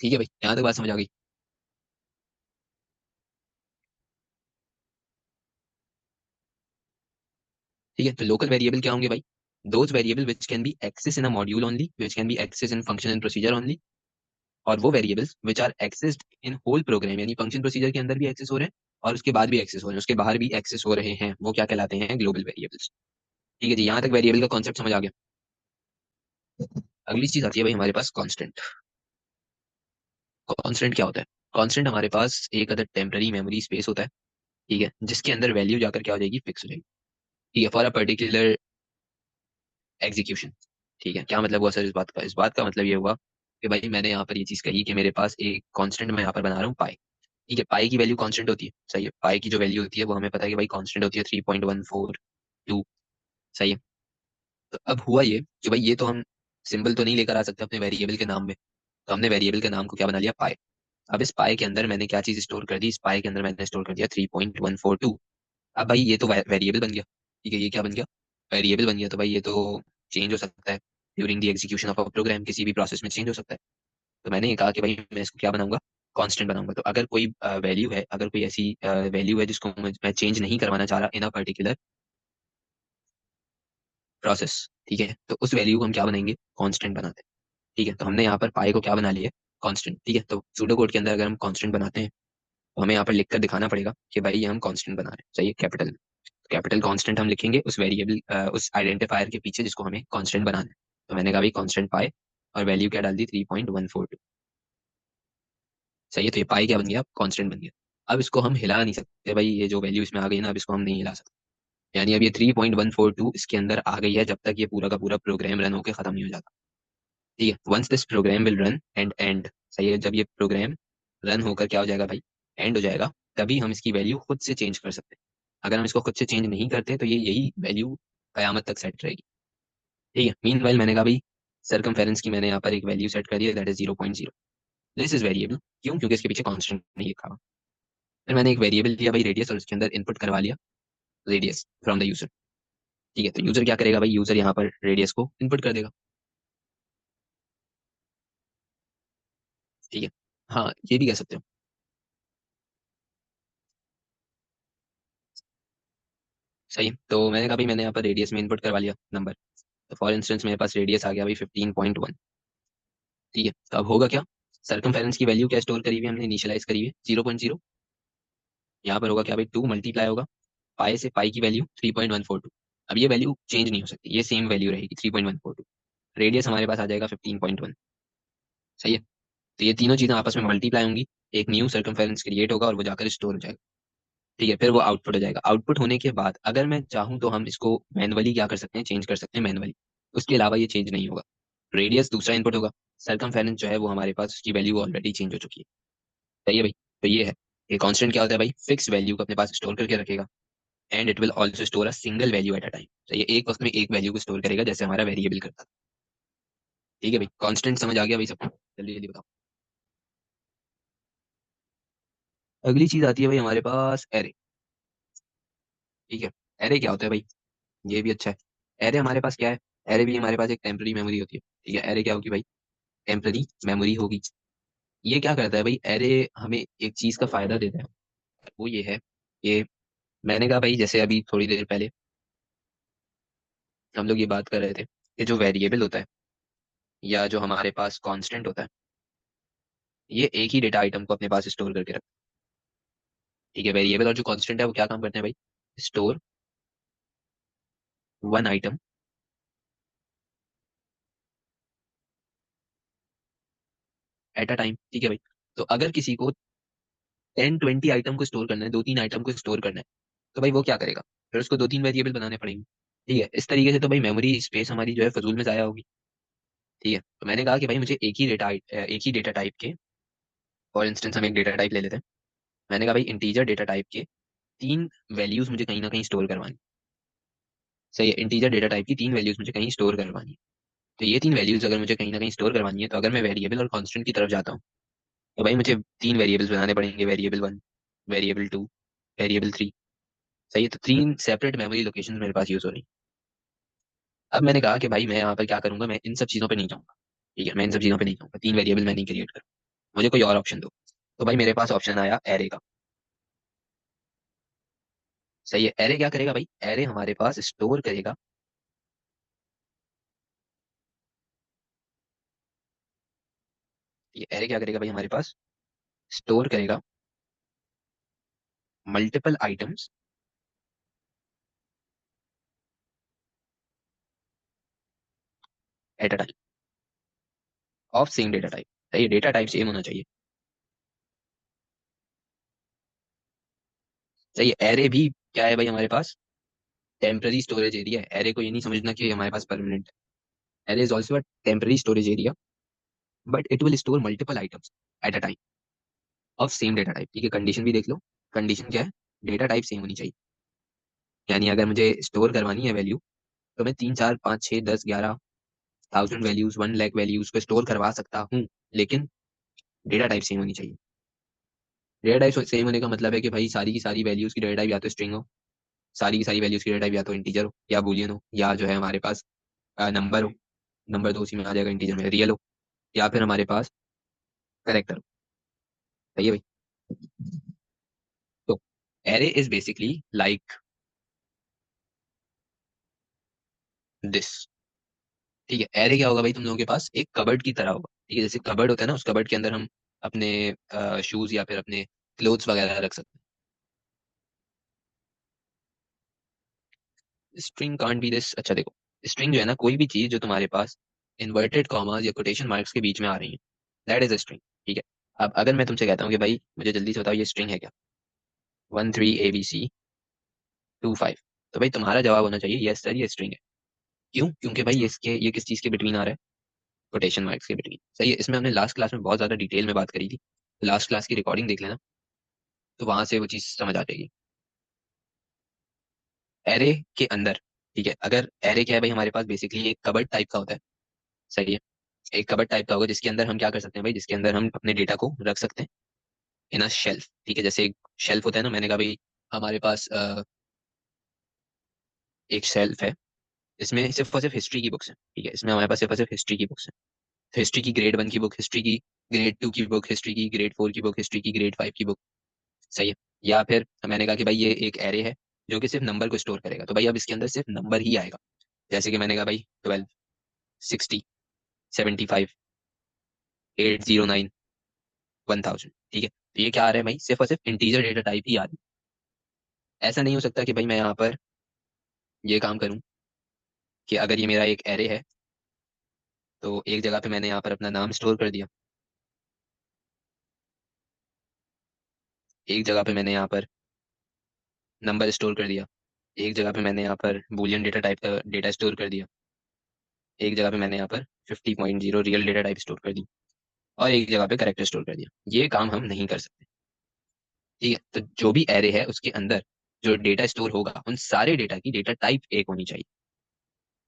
ठीक है भाई, यहाँ तक बात समझ आ गई। ठीक है, तो लोकल वेरिएबल क्या होंगे भाई, those variable which can be access in a module only, which can be access in function and procedure only. और वो variables which are accessed in whole program, यानी फंक्शन प्रोसीजर के अंदर भी एक्सेस हो रहे हैं और उसके बाद भी एक्सेस हो रहे हैं, उसके बाहर भी एक्सेस हो रहे हैं, वो क्या कहलाते हैं, ग्लोबल वेरिएबल्स। ठीक है जी, यहाँ तक वेरिएबल का कॉन्सेप्ट समझ आ गया। अगली चीज आती है भाई हमारे पास कांस्टेंट। कांस्टेंट क्या होता है, कांस्टेंट हमारे पास एक अदर टेम्पररी मेमोरी स्पेस होता है, ठीक है, जिसके अंदर वैल्यू जाकर क्या हो जाएगी, फिक्स हो जाएगी। ठीक है, फॉर अ पर्टिकुलर एग्जीक्यूशन। ठीक है, क्या मतलब हुआ सर इस बात का, इस बात का मतलब ये हुआ कि भाई मैंने यहाँ पर ये चीज कही कि मेरे पास एक कांस्टेंट मैं यहाँ पर बना रहा हूँ पाई। ठीक है, पाई की वैल्यू कांस्टेंट होती है, सही है, पाई की जो वैल्यू होती है वो हमें पता है कि भाई कांस्टेंट होती है 3.142। सही है, तो अब हुआ ये कि भाई ये तो हम सिंबल तो नहीं लेकर आ सकते अपने वेरिएबल के नाम में, तो हमने वेरिएबल के नाम को क्या बना लिया, पाई। अब इस पाई के अंदर मैंने क्या चीज स्टोर कर दी, इस पाई के अंदर मैंने स्टोर कर दिया 3.142। अब भाई ये तो वेरिएबल बन गया। ठीक है, ये क्या बन गया, वेरिएबल बन गया, तो भाई ये तो चेंज हो सकता है during the execution of a program, किसी भी प्रोसेस में चेंज हो सकता है। तो मैंने ये कहा कि भाई मैं इसको क्या बनाऊंगा, कांस्टेंट बनाऊंगा। तो अगर कोई वैल्यू है, अगर कोई ऐसी वैल्यू है जिसको मैं चेंज नहीं करवाना चाह रहा इन अ पर्टिकुलर प्रोसेस, ठीक है, तो उस वैल्यू को हम क्या बनाएंगे, कांस्टेंट बनाते हैं। ठीक है, तो हमने यहाँ पर पाई को क्या बना लिया, कांस्टेंट। ठीक है, तो सूडो कोड के अंदर अगर हम कांस्टेंट बनाते हैं, तो हमें यहाँ पर लिखकर दिखाना पड़ेगा कि भाई ये हम कांस्टेंट बना रहे हैं, सही है, कैपिटल। कैपिटल कांस्टेंट हम लिखेंगे उस वेरिएबल उस आइडेंटिफायर के पीछे जिसको हमें कांस्टेंट बनाना है। तो मैंने कहा भाई कांस्टेंट पाई, और वैल्यू क्या डाल दी, 3.142। सही है, तो ये पाई क्या बन गया, कांस्टेंट बन गया। अब इसको हम हिला नहीं सकते भाई, ये जो वैल्यू इसमें आ गई ना, अब इसको हम नहीं हिला सकते। यानी अब ये 3.142 इसके अंदर आ गई है जब तक ये पूरा का पूरा प्रोग्राम रन होकर खत्म नहीं हो जाता। ठीक है, once this program will run and end, सही है, जब ये प्रोग्राम रन होकर क्या हो जाएगा भाई, एंड हो जाएगा, तभी हम इसकी वैल्यू खुद से चेंज कर सकते हैं। अगर हम इसको खुद से चेंज नहीं करते तो ये यही वैल्यू कयामत तक सेट रहेगी। ठीक है, मीन वाइल मैंने कहा भाई सरकमफेरेंस की मैंने यहाँ पर एक वैल्यू सेट करी है, that is 0.0। This is variable, क्यों, क्योंकि इसके पीछे कांस्टेंट नहीं लिखा हुआ। फिर मैंने एक वेरिएबल लिया भाई रेडियस, और उसके अंदर इनपुट करवा लिया रेडियस फ्रॉम द यूजर। ठीक है, तो यूजर क्या करेगा भाई, यूजर यहाँ पर रेडियस को इनपुट कर देगा। ठीक है, हाँ ये भी कह सकते हो। सही है, तो मैंने कहा भाई मैंने यहाँ पर रेडियस में इनपुट करवा लिया नंबर। तो फॉर इंस्टेंस मेरे पास रेडियस आ गया भाई 15.1। ठीक है, तो अब होगा क्या, सरकमफेरेंस की वैल्यू क्या स्टोर करी हुई है हमने, इनिशियलाइज करी हुई है 0.0। यहाँ पर होगा क्या भाई, 2 मल्टीप्लाई होगा पाई से, पाई की वैल्यू 3.142। अब ये वैल्यू चेंज नहीं हो सकती, ये सेम वैल्यू रहेगी 3.142। रेडियस हमारे पास आ जाएगा 15.1। सही है, तो ये तीनों चीजें आपस में मल्टीप्लाई होंगी, एक न्यू सर्कमफेरेंस क्रिएट होगा और वो जाकर स्टोर हो जाएगा। ठीक है, फिर वो आउटपुट हो जाएगा। आउटपुट होने के बाद अगर मैं चाहूँ तो हम इसको मैनुअली क्या कर सकते हैं, चेंज कर सकते हैं मैनुअली। उसके अलावा ये चेंज नहीं होगा। रेडियस दूसरा इनपुट होगा, सर्कमफेरेंस जो है वो हमारे पास उसकी वैल्यू ऑलरेडी चेंज हो चुकी है। सही है भाई, तो ये है, ये कांस्टेंट क्या होता है भाई, फिक्स वैल्यू को अपने पास स्टोर करके रखेगा, and it will also store a single value at a time. तो ये एक वक्त में एक वैल्यू को स्टोर करेगा, जैसे हमारा वेरिएबल करता था। ठीक है भाई, कांस्टेंट समझ आ गया भाई सबको, जल्दी जल्दी बताओ। अगली चीज आती है भाई हमारे पास एरे। ठीक है, एरे क्या होता है भाई, ये भी अच्छा है। एरे हमारे पास क्या है, एरे भी हमारे पास एक टेम्पररी मेमोरी होती है। ठीक है, एरे क्या होगी भाई, टेम्पररी मेमोरी होगी। ये क्या करता है भाई, एरे हमें एक चीज का फायदा देता है, वो ये है कि मैंने कहा भाई, जैसे अभी थोड़ी देर पहले हम लोग ये बात कर रहे थे कि जो वेरिएबल होता है या जो हमारे पास कांस्टेंट होता है, ये एक ही डेटा आइटम को अपने पास स्टोर करके रखता है। ठीक है, वेरिएबल और जो कांस्टेंट है वो क्या काम करते हैं भाई, store one item at a time. ठीक है भाई, तो अगर किसी को 10-20 आइटम को स्टोर करना है, 2-3 आइटम को स्टोर करना है, तो भाई वो क्या करेगा, फिर उसको 2-3 वेरिएबल बनाने पड़ेंगे। ठीक है, इस तरीके से तो भाई मेमोरी स्पेस हमारी जो है फजूल में जाया होगी। ठीक है, तो मैंने कहा कि भाई मुझे एक ही डेटा टाइप के, फॉर इंस्टेंस हम एक डेटा टाइप ले लेते हैं। मैंने कहा भाई इंटीजर डेटा टाइप के 3 वैल्यूज मुझे कहीं ना कहीं स्टोर करवानी। सही है, इंटीजर डेटा टाइप की 3 वैल्यूज मुझे कहीं स्टोर करवानी है। तो ये 3 वैल्यूज अगर मुझे कहीं ना कहीं स्टोर करवानी है, तो अगर मैं वेरिएबल और कांस्टेंट की तरफ जाता हूँ, तो भाई मुझे 3 वेरिएबल्स बनाने पड़ेंगे, वेरिएबल 1, वेरिएबल 2, वेरिएबल 3। सही है, तो 3 सेपरेट मेमोरी लोकेशन मेरे पास यूज हो रही हैं। अब मैंने कहा कि भाई मैं यहाँ पर क्या करूंगा, मैं इन सब चीजों पे नहीं जाऊंगा। ठीक है, मैं इन सब चीजों पे नहीं जाऊंगा, 3 वेरिएबल मैं नहीं क्रिएट करूँ, मुझे कोई और ऑप्शन दो। तो भाई मेरे पास ऑप्शन आया एरे का। सही है, एरे क्या करेगा भाई, एरे हमारे पास स्टोर करेगा। ये एरे क्या करेगा भाई, हमारे पास स्टोर करेगा multiple items at a time of same data type. सही, डेटा टाइप सेम होना चाहिए। सही है, एरे भी क्या है भाई हमारे पास, टेम्पररी स्टोरेज एरिया है। एरे को ये नहीं समझना कि हमारे पास परमानेंट है। Array is also a temporary storage area, but it will store multiple items at a time of same data type. ठीक है, कंडीशन भी देख लो। कंडीशन क्या है, डेटा टाइप सेम होनी चाहिए। यानी अगर मुझे स्टोर करवानी है वैल्यू, तो मैं 3, 4, 5, 6, 10, 11,000 वैल्यूज, 1 लाख वैल्यूज को स्टोर करवा सकता हूँ, लेकिन डेटा टाइप सेम होनी चाहिए। डेटा टाइप सेम होने का मतलब है कि भाई सारी की सारी वैल्यूज की डेटा टाइप या तो स्ट्रिंग हो, सारी की सारी वैल्यूज की डेटा टाइप या तो इंटीजर हो या बूलियन हो, या जो है हमारे पास नंबर हो। नंबर तो उसी में आ जाएगा, इंटीजर में रियल हो, या फिर हमारे पास करेक्टर हो। सही है भाई, तो array is basically like this. ठीक है, एरे क्या होगा भाई, तुम लोगों के पास एक कबर्ड की तरह होगा। ठीक है, जैसे कबर्ड होता है ना, उस कबर्ड के अंदर हम अपने शूज या फिर अपने क्लोथ्स वगैरह रख सकते हैं। String can't be this. अच्छा देखो, स्ट्रिंग जो है ना, कोई भी चीज जो तुम्हारे पास इन्वर्टेड कॉमास या कोटेशन मार्क्स के बीच में आ रही है, दैट इज अ स्ट्रिंग। ठीक है, अब अगर मैं तुमसे कहता हूँ कि भाई मुझे जल्दी से बताओ ये स्ट्रिंग है क्या, 13 ABC 25, तो भाई तुम्हारा जवाब होना चाहिए यस सर ये स्ट्रिंग है। क्यों, क्योंकि भाई ये किस चीज के बिटवीन आ रहा है, कोटेशन मार्क्स के बिटवीन। सही है, इसमें हमने लास्ट क्लास में बहुत ज्यादा डिटेल में बात करी थी, लास्ट क्लास की रिकॉर्डिंग देख लेना, तो वहां से वो चीज समझ आ जाएगी। एरे के अंदर, ठीक है, अगर एरे क्या है भाई, हमारे पास बेसिकली एक कबर्ड टाइप का होता है। सही है, एक कबर्ड टाइप का होगा जिसके अंदर हम क्या कर सकते हैं भाई, जिसके अंदर हम अपने डेटा को रख सकते हैं इन अ शेल्फ। ठीक है, जैसे एक शेल्फ होता है ना, मैंने कहा भाई हमारे पास एक शेल्फ है, इसमें सिर्फ और सिर्फ हिस्ट्री की बुक्स हैं। ठीक है, इसमें हमारे पास सिर्फ और सिर्फ हिस्ट्री की बुक्स हैं। तो हिस्ट्री की ग्रेड 1 की बुक, हिस्ट्री की ग्रेड 2 की बुक, हिस्ट्री की ग्रेड 4 की बुक, हिस्ट्री की ग्रेड 5 की बुक। सही है, या फिर मैंने कहा कि भाई ये एक एरे है जो कि सिर्फ नंबर को स्टोर करेगा, तो भाई अब इसके अंदर सिर्फ नंबर ही आएगा। जैसे कि मैंने कहा भाई 12, 60, 75, 809, 1000। ठीक है, तो ये क्या आ रहा है भाई, सिर्फ और सिर्फ इंटीजर डेटा टाइप ही आ रही है। ऐसा नहीं हो सकता कि भाई मैं यहाँ पर ये काम करूँ कि अगर ये मेरा एक एरे है, तो एक जगह पे मैंने यहाँ पर अपना नाम स्टोर कर दिया, एक जगह पे मैंने यहाँ पर नंबर स्टोर कर दिया, एक जगह पे मैंने यहाँ पर बूलियन डेटा टाइप का डेटा स्टोर कर दिया, एक जगह पे मैंने यहाँ पर 50.0 रियल डेटा टाइप स्टोर कर दी, और एक जगह पे करेक्टर स्टोर कर दिया। ये काम हम नहीं कर सकते। ठीक है, तो जो भी एरे है उसके अंदर जो डेटा स्टोर होगा, उन सारे डेटा की डेटा टाइप एक होनी चाहिए।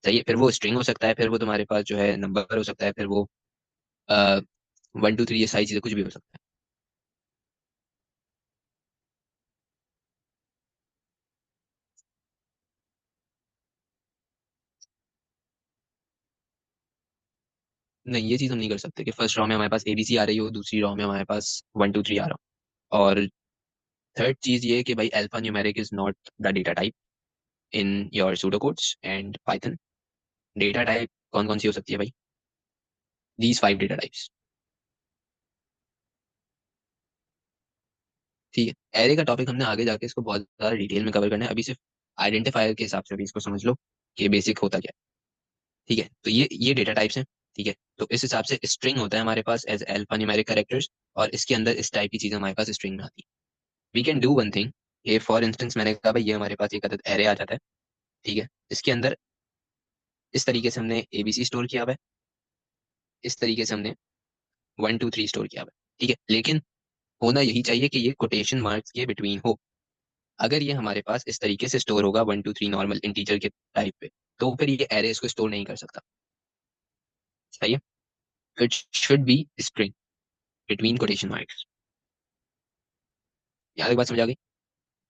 सही है, फिर वो स्ट्रिंग हो सकता है, फिर वो तुम्हारे पास जो है नंबर हो सकता है, फिर वो 1 2 3 ये सारी चीजें कुछ भी हो सकता है। नहीं, ये चीज हम नहीं कर सकते कि फर्स्ट रॉ में हमारे पास एबीसी आ रही हो, दूसरी रॉ में हमारे पास 1 2 3 आ रहा हो। और थर्ड चीज ये कि भाई alpha numeric is not the data type in your pseudocodes and Python. Data type कौन कौन सी हो सकती है भाई? These 5 data types. ठीक है, एरे का टॉपिक हमने आगे जाके इसको बहुत ज्यादा डिटेल में कवर करना है, अभी सिर्फ आइडेंटिफायर के हिसाब से भी इसको समझ लो कि बेसिक होता क्या है। ठीक है, तो ये डेटा टाइप्स हैं। ठीक है, तो इस हिसाब से स्ट्रिंग होता है हमारे पास एज अल्फा न्यूमेरिक कैरेक्टर्स, और इसके अंदर इस टाइप की चीजें हमारे पास स्ट्रिंग में आती है। We can do one thing, ये फॉर इंस्टेंस मैंने कहा भाई ये हमारे पास एक अदद एरे आ जाता है। ठीक है, इसके अंदर इस तरीके से हमने एबीसी स्टोर किया हुआ है, इस तरीके से हमने 1 2 3 स्टोर किया हुआ है। ठीक है, लेकिन होना यही चाहिए कि ये कोटेशन मार्क्स के बिटवीन हो। अगर ये हमारे पास इस तरीके से स्टोर होगा 1 2 3 नॉर्मल इंटीजर के टाइप पे, तो फिर ये एरे इसको स्टोर नहीं कर सकता। सही है, it should be string between quotation marks. यहाँ तक बात समझ आ गई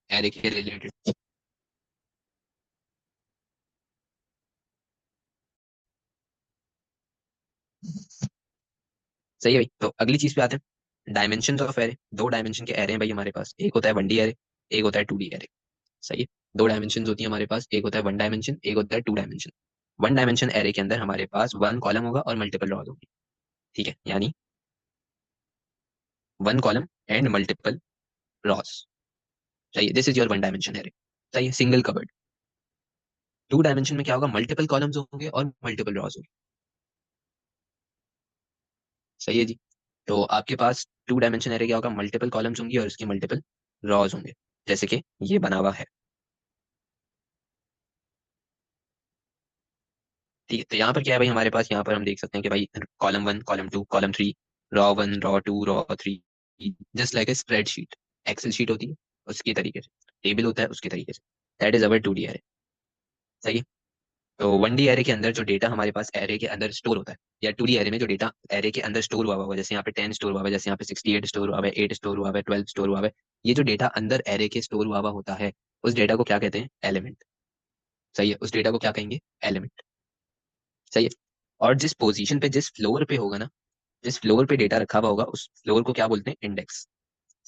एरे के रिलेटेड? सही है भाई, तो अगली चीज पे आते हैं, डायमेंशन ऑफ एरे। दो डायमेंशन के एरे हैं भाई हमारे पास, एक होता है 1D एरे, एक होता है 2D एरे। सही है, दो डायमेंशन होती है हमारे पास, एक होता है 1 डायमेंशन, एक होता है 2 डायमेंशन। 1 डायमेंशन एरे के अंदर हमारे पास 1 कॉलम होगा और मल्टीपल रॉज होगी। ठीक है, यानी 1 कॉलम एंड मल्टीपल रॉज। सही है, this is your 1 dimension array. सही है, सिंगल कवर्ड। 2 डायमेंशन में क्या होगा, मल्टीपल कॉलम्स होंगे और मल्टीपल रॉज होंगे। सही है जी, तो आपके पास 2 डायमेंशन एरे क्या होगा, मल्टीपल कॉलम्स होंगी और उसके मल्टीपल रॉज होंगे, जैसे कि ये बना हुआ है। ठीक है, तो यहाँ पर क्या है भाई हमारे पास, यहाँ पर हम देख सकते हैं कि भाई column 1 column 2 column 3, row 1 row 2 row 3, just like a spreadsheet. Excel sheet होती है उसके तरीके से, टेबल होता है उसके तरीके से। That is our 2D array. सही है, तो 1D एरे के अंदर जो डेटा हमारे पास एरे के अंदर स्टोर होता है, या 2D एरे में जो डेटा एरे के अंदर स्टोर हुआ हुआ है, जैसे यहाँ पे 10 स्टोर हुआ हुआ है, जैसे यहाँ पे 68 स्टोर हुआ हुआ है, 8 स्टोर हुआ हुआ है, 12 स्टोर हुआ हुआ है। ये जो डेटा अंदर एरे के स्टोर हुआ हुआ होता है, उस डेटा को क्या कहते हैं, एलिमेंट। सही है, उस डेटा को क्या कहेंगे, एलिमेंट। सही है, और जिस पोजीशन पे जिस फ्लोर पे होगा ना, जिस फ्लोर पे डेटा रखा हुआ होगा उस फ्लोर को क्या बोलते हैं, इंडेक्स।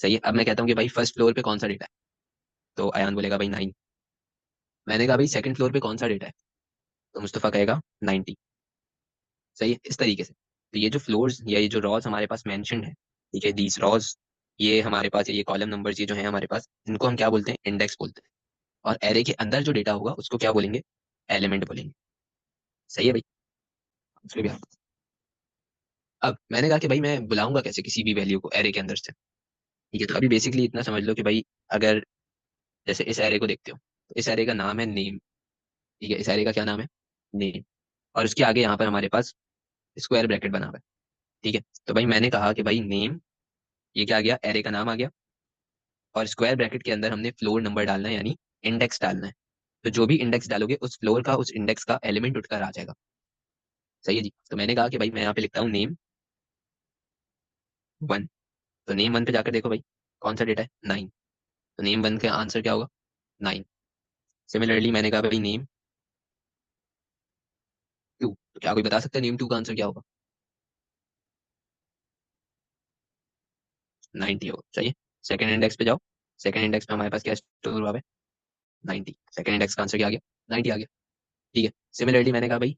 सही है, अब मैं कहता हूँ कि भाई फर्स्ट फ्लोर पे कौन सा डेटा है, तो अयान बोलेगा भाई 9। मैंने कहा भाई सेकंड फ्लोर पे कौन सा डेटा है, तो मुस्तफा कहेगा 90। सही है, इस तरीके से। तो ये जो फ्लोर्स या ये जो रॉज हमारे पास मेंशन्ड है, ठीक है, दीज रॉज, ये हमारे पास ये कॉलम नंबर्स ये जो है हमारे पास, इनको हम क्या बोलते हैं, इंडेक्स बोलते हैं। और एरे के अंदर जो डेटा होगा उसको क्या बोलेंगे, एलिमेंट बोलेंगे। सही है भाई, उसमें भी अब मैंने कहा कि भाई मैं बुलाऊंगा कैसे किसी भी वैल्यू को एरे के अंदर से। ठीक है, तो अभी बेसिकली इतना समझ लो कि भाई अगर जैसे इस एरे को देखते हो, तो इस एरे का नाम है नेम। ठीक है, इस एरे का क्या नाम है, नेम। और उसके आगे यहाँ पर हमारे पास स्क्वायर ब्रैकेट बना हुआ है। ठीक है, तो भाई मैंने कहा कि भाई नेम, ये क्या आ गया, एरे का नाम आ गया, और स्क्वायर ब्रैकेट के अंदर हमने फ्लोर नंबर डालना है, यानी इंडेक्स डालना है। तो जो भी इंडेक्स डालोगे उस फ्लोर का, उस इंडेक्स का एलिमेंट उठकर आ जाएगा। सही है जी, तो मैंने कहा कि भाई मैं यहाँ पे लिखता हूँ नेम 1। तो नेम 1 पे जाकर देखो भाई कौन सा डेटा है, 9। तो नेम 1 का आंसर क्या होगा, 9। सिमिलरली मैंने कहा भाई नेम 2, तो क्या कोई बता सकता है नेम 2 का आंसर क्या होगा, 90 होगा। सही है, सेकंड इंडेक्स पे जाओ, सेकंड इंडेक्स पे हमारे पास क्या स्टोर हुआ है, 90। सेकंड इंडेक्स का आंसर क्या आ गया, 90 आ गया। ठीक है, सिमिलरली मैंने कहा भाई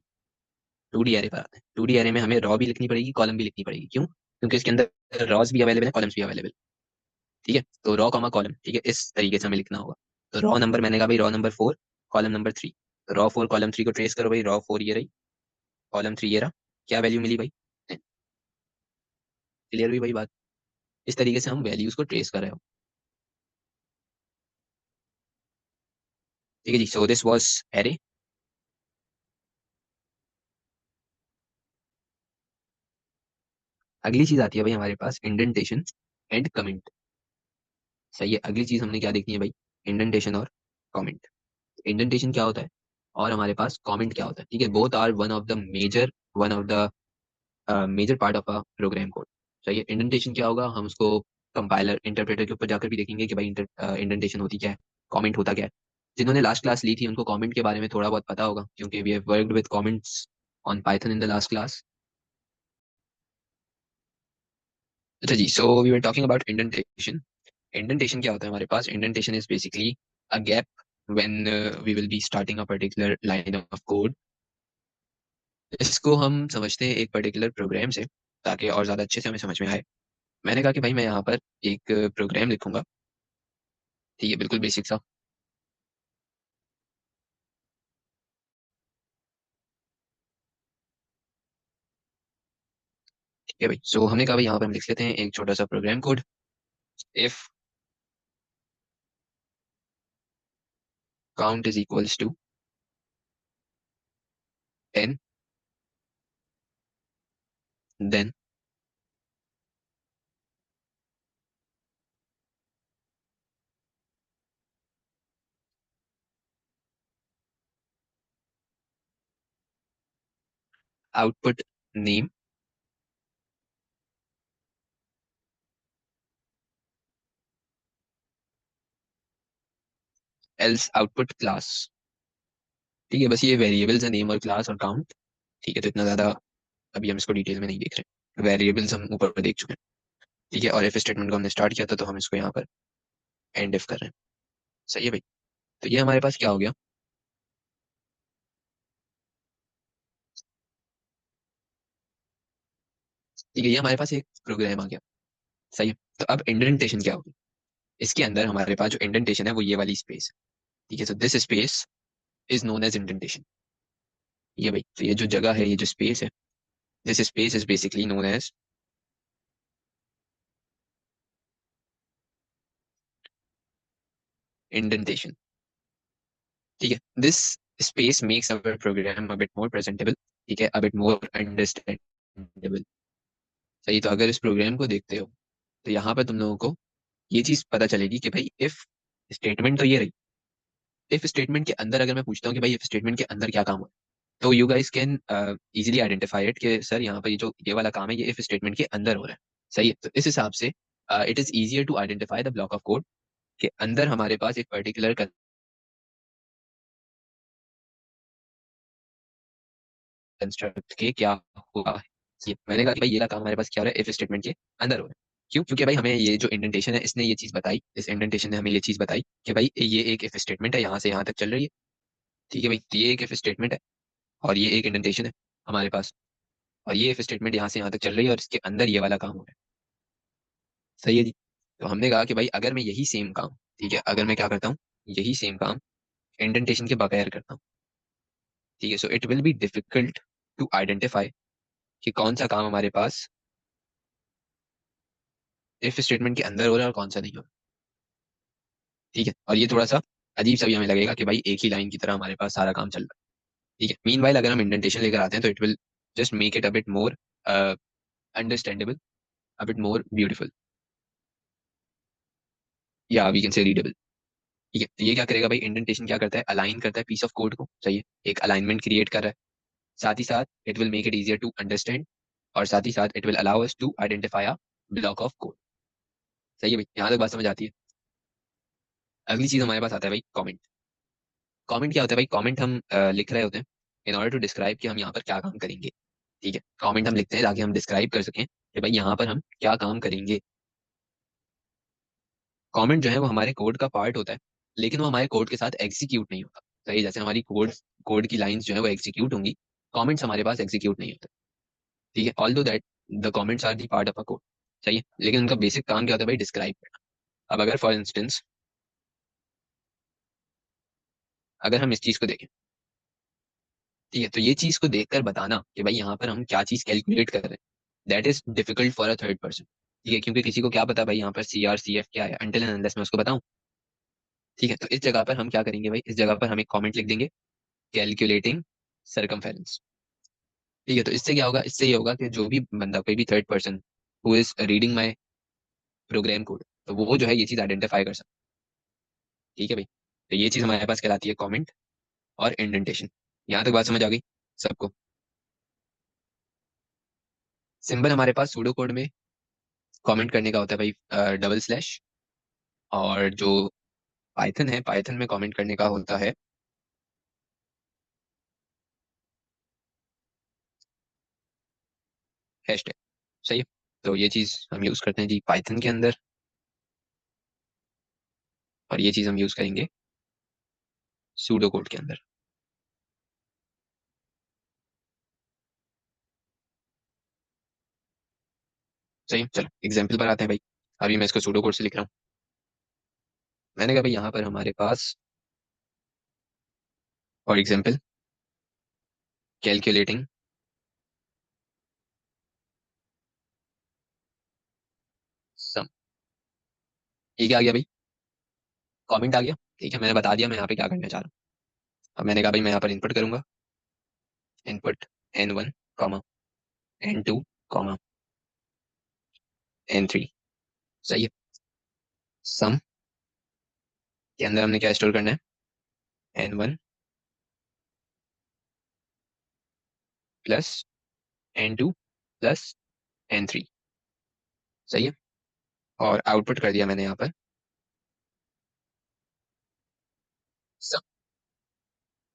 2D एरे पर आते हैं। 2D एरे में हमें रॉ भी लिखनी पड़ेगी, कॉलम भी लिखनी पड़ेगी। क्यों, क्योंकि इसके अंदर रॉज भी अवेलेबल है, कॉलम्स भी अवेलेबल। ठीक है, तो रॉ कॉमा कॉलम, ठीक है, इस तरीके से हमें लिखना होगा। तो रॉ नंबर मैंने कहा भाई रॉ नंबर 4 कॉलम नंबर 3। तो रॉ 4 कॉलम 3 को ट्रेस करो भाई, रॉ 4 ये रही, कॉलम 3 ये रहा। क्या वैल्यू मिली भाई, क्लियर हुई भाई बात? इस तरीके से हम वैल्यूज को ट्रेस कर रहे हो। ठीक है जी, सो दिस वाज एरे। अगली चीज आती है भाई हमारे पास इंडेंटेशन एंड कमेंट। सही है, अगली चीज हमने क्या देखनी है भाई, इंडेंटेशन और कमेंट। इंडेंटेशन क्या होता है, और हमारे पास कमेंट क्या होता है, ठीक है। Both are one of the major part of a program code. चाहिए इंडेंटेशन क्या होगा, हम उसको कंपाइलर इंटरप्रेटर के ऊपर जाकर भी देखेंगे कि भाई इंडेंटेशन होती क्या है, कमेंट होता क्या है। जिन्होंने लास्ट क्लास ली थी उनको कमेंट के बारे में थोड़ा बहुत पता होगा, क्योंकि we have worked with comments on Python in the last class. अच्छा जी, so we were talking about indentation. Indentation क्या होता है हमारे पास, indentation is basically a gap when we will be starting a particular line of code. इसको हम समझते हैं एक पर्टिकुलर प्रोग्राम से, ताकि और ज्यादा अच्छे से हमें समझ में आए। मैंने कहा कि भाई मैं यहाँ पर एक प्रोग्राम लिखूंगा, ठीक है, बिल्कुल बेसिक सा। ठीक है भाई, सो हमने कहा भाई यहाँ पर हम लिख लेते हैं एक छोटा सा program code. If count is equals to 10, then output name else output class. ठीक है, बस ये वेरिएबल्स है, नेम और क्लास और काउंट। ठीक है, तो इतना ज्यादा अभी हम इसको डिटेल में नहीं देख रहे, वेरिएबल्स हम ऊपर देख चुके हैं। ठीक है, और इफ स्टेटमेंट को हमने स्टार्ट किया था तो हम इसको यहाँ पर एंड इफ कर रहे हैं। सही है भाई, तो ये हमारे पास क्या हो गया। ठीक है, ये हमारे पास एक प्रोग्राम आ गया। सही है, तो अब इंडेंटेशन क्या होगी। इसके अंदर हमारे पास जो इंडेंटेशन है वो ये वाली स्पेस है। ठीक है, so this space is known as indentation. ये भाई, तो ये जो जगह है, ये जो स्पेस है, this space is basically known as indentation. ठीक है, this space makes our program a bit more presentable, ठीक है, अ बिट मोर अंडरस्टैंडेबल। सही, तो अगर इस प्रोग्राम को देखते हो तो यहाँ पर तुम लोगों को ये चीज पता चलेगी कि भाई इफ स्टेटमेंट तो ये रही। इफ स्टेटमेंट के अंदर अगर मैं पूछता हूँ कि भाई इफ स्टेटमेंट के अंदर क्या काम हो, तो you guys can easily identify it कि सर यहाँ पर ये जो ये वाला काम है ये इफ स्टेटमेंट के अंदर हो रहा है। सही है, तो इस हिसाब से it is easier to identify the block of code के अंदर हमारे पास एक पर्टिकुलर कंस्ट्रक्ट के क्या हुआ है। ये मैंने कहा कि भाई ये का काम हमारे पास क्या हो रहा है, इफ स्टेटमेंट के अंदर हो रहा है। क्यों, क्योंकि भाई हमें ये जो इंडेंटेशन है इसने ये चीज बताई, इस इंडेंटेशन ने हमें ये चीज बताई कि भाई ये एक इफ स्टेटमेंट है, यहाँ से यहाँ तक चल रही है। ठीक है भाई, तो ये एक इफ स्टेटमेंट है और ये एक इंडेंटेशन है हमारे पास, और ये इफ स्टेटमेंट यहाँ से यहाँ तक चल रही है और इसके अंदर ये वाला काम हो रहा है। सही है जी, तो हमने कहा कि भाई अगर मैं यही सेम काम, ठीक है, अगर मैं क्या करता हूँ, यही सेम काम इंडेंटेशन के बगैर करता हूँ, ठीक है, so it will be difficult to identify कि कौन सा काम हमारे पास इफ स्टेटमेंट के अंदर हो रहा है और कौन सा नहीं हो रहा। ठीक है, और ये थोड़ा सा अजीब सा भी हमें लगेगा कि भाई एक ही लाइन की तरह हमारे पास सारा काम चल रहा है। ठीक है, मीनवाइल अगर हम इंडेंटेशन लेकर आते हैं तो it will just make it a bit more understandable, a bit more beautiful, या वी कैन से रीडेबल। ठीक है, तो ये क्या करेगा भाई, इंडेंटेशन क्या करता है, अलाइन करता है पीस ऑफ कोड को। सही है, एक अलाइनमेंट क्रिएट कर रहा है, साथ ही साथ it will make it easier to understand, और साथ ही साथ it will allow us to identify a block of code. सही है भाई, यहाँ तक बात समझ आती है। अगली चीज हमारे पास आता है भाई कमेंट। कमेंट क्या होता है भाई, कमेंट हम लिख रहे होते हैं इन ऑर्डर टू डिस्क्राइब कि हम यहाँ पर क्या काम करेंगे। ठीक है, कमेंट हम लिखते हैं ताकि हम डिस्क्राइब कर सकें कि भाई यहाँ पर हम क्या काम करेंगे। कमेंट जो है वो हमारे कोड का पार्ट होता है, लेकिन वो हमारे कोड के साथ एग्जीक्यूट नहीं होता। सही है, जैसे हमारी कोड कोड की लाइंस जो है वो एग्जीक्यूट होंगी, कमेंट्स हमारे पास एग्जीक्यूट नहीं होते। ठीक है, although that the comments are the part of a code. सही है, लेकिन उनका बेसिक काम क्या होता है भाई, डिस्क्राइब करना। अब अगर फॉर इंस्टेंस अगर हम इस चीज को देखें, ठीक है, तो ये चीज को देखकर बताना कि भाई यहाँ पर हम क्या चीज कैलकुलेट कर रहे हैं, that is difficult for a third person. ठीक है, क्योंकि किसी को क्या पता भाई यहाँ पर CR CF क्या है, अनटिल एंड अनलेस मैं उसको बताऊं। ठीक है, तो इस जगह पर हम क्या करेंगे भाई, इस जगह पर हम एक कमेंट लिख देंगे, कैलकुलेटिंग सरकमफेरेंस। ठीक है, तो इससे क्या होगा, इससे ये होगा कि जो भी बंदा, कोई भी third person who is reading my program code, तो वो जो है ये चीज आइडेंटिफाई कर सकता है। ठीक है भाई, तो ये चीज हमारे पास कहलाती है कमेंट। और इंडेंटेशन। यहाँ तक बात समझ आ गई सबको? सिंबल हमारे पास सूडो कोड में कमेंट करने का होता है भाई डबल स्लैश, और जो पाइथन है, पाइथन में कमेंट करने का होता है हैशटैग। सही है। तो ये चीज हम यूज करते हैं जी पाइथन के अंदर, और ये चीज हम यूज करेंगे सूडो कोड के अंदर। सही है, चलो एग्जाम्पल पर आते हैं भाई। अभी मैं इसको सूडो कोड से लिख रहा हूँ। मैंने कहा भाई यहाँ पर हमारे पास फॉर एग्जाम्पल कैलकुलेटिंग सम। ये क्या आ गया भाई? कमेंट आ गया। ठीक है, मैंने बता दिया मैं यहाँ पे क्या करना चाह रहा हूँ। अब मैंने कहा भाई मैं यहाँ पर इनपुट करूंगा, input n1 comma n2 comma n3। सही है। सम के अंदर हमने क्या स्टोर करना है? n1 plus n2 plus n3। सही है। और आउटपुट कर दिया मैंने यहाँ पर सम।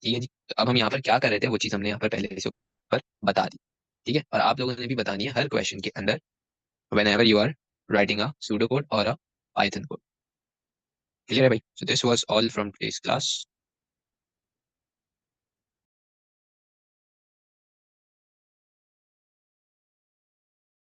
ठीक है जी। तो अब हम यहाँ पर क्या कर रहे थे वो चीज़ हमने यहाँ पर पहले से ऊपर बता दी। ठीक है, और आप लोगों ने भी बतानी है हर क्वेश्चन के अंदर whenever you are writing a pseudocode or a Python code. Clear है भाई? So this was all from today's class.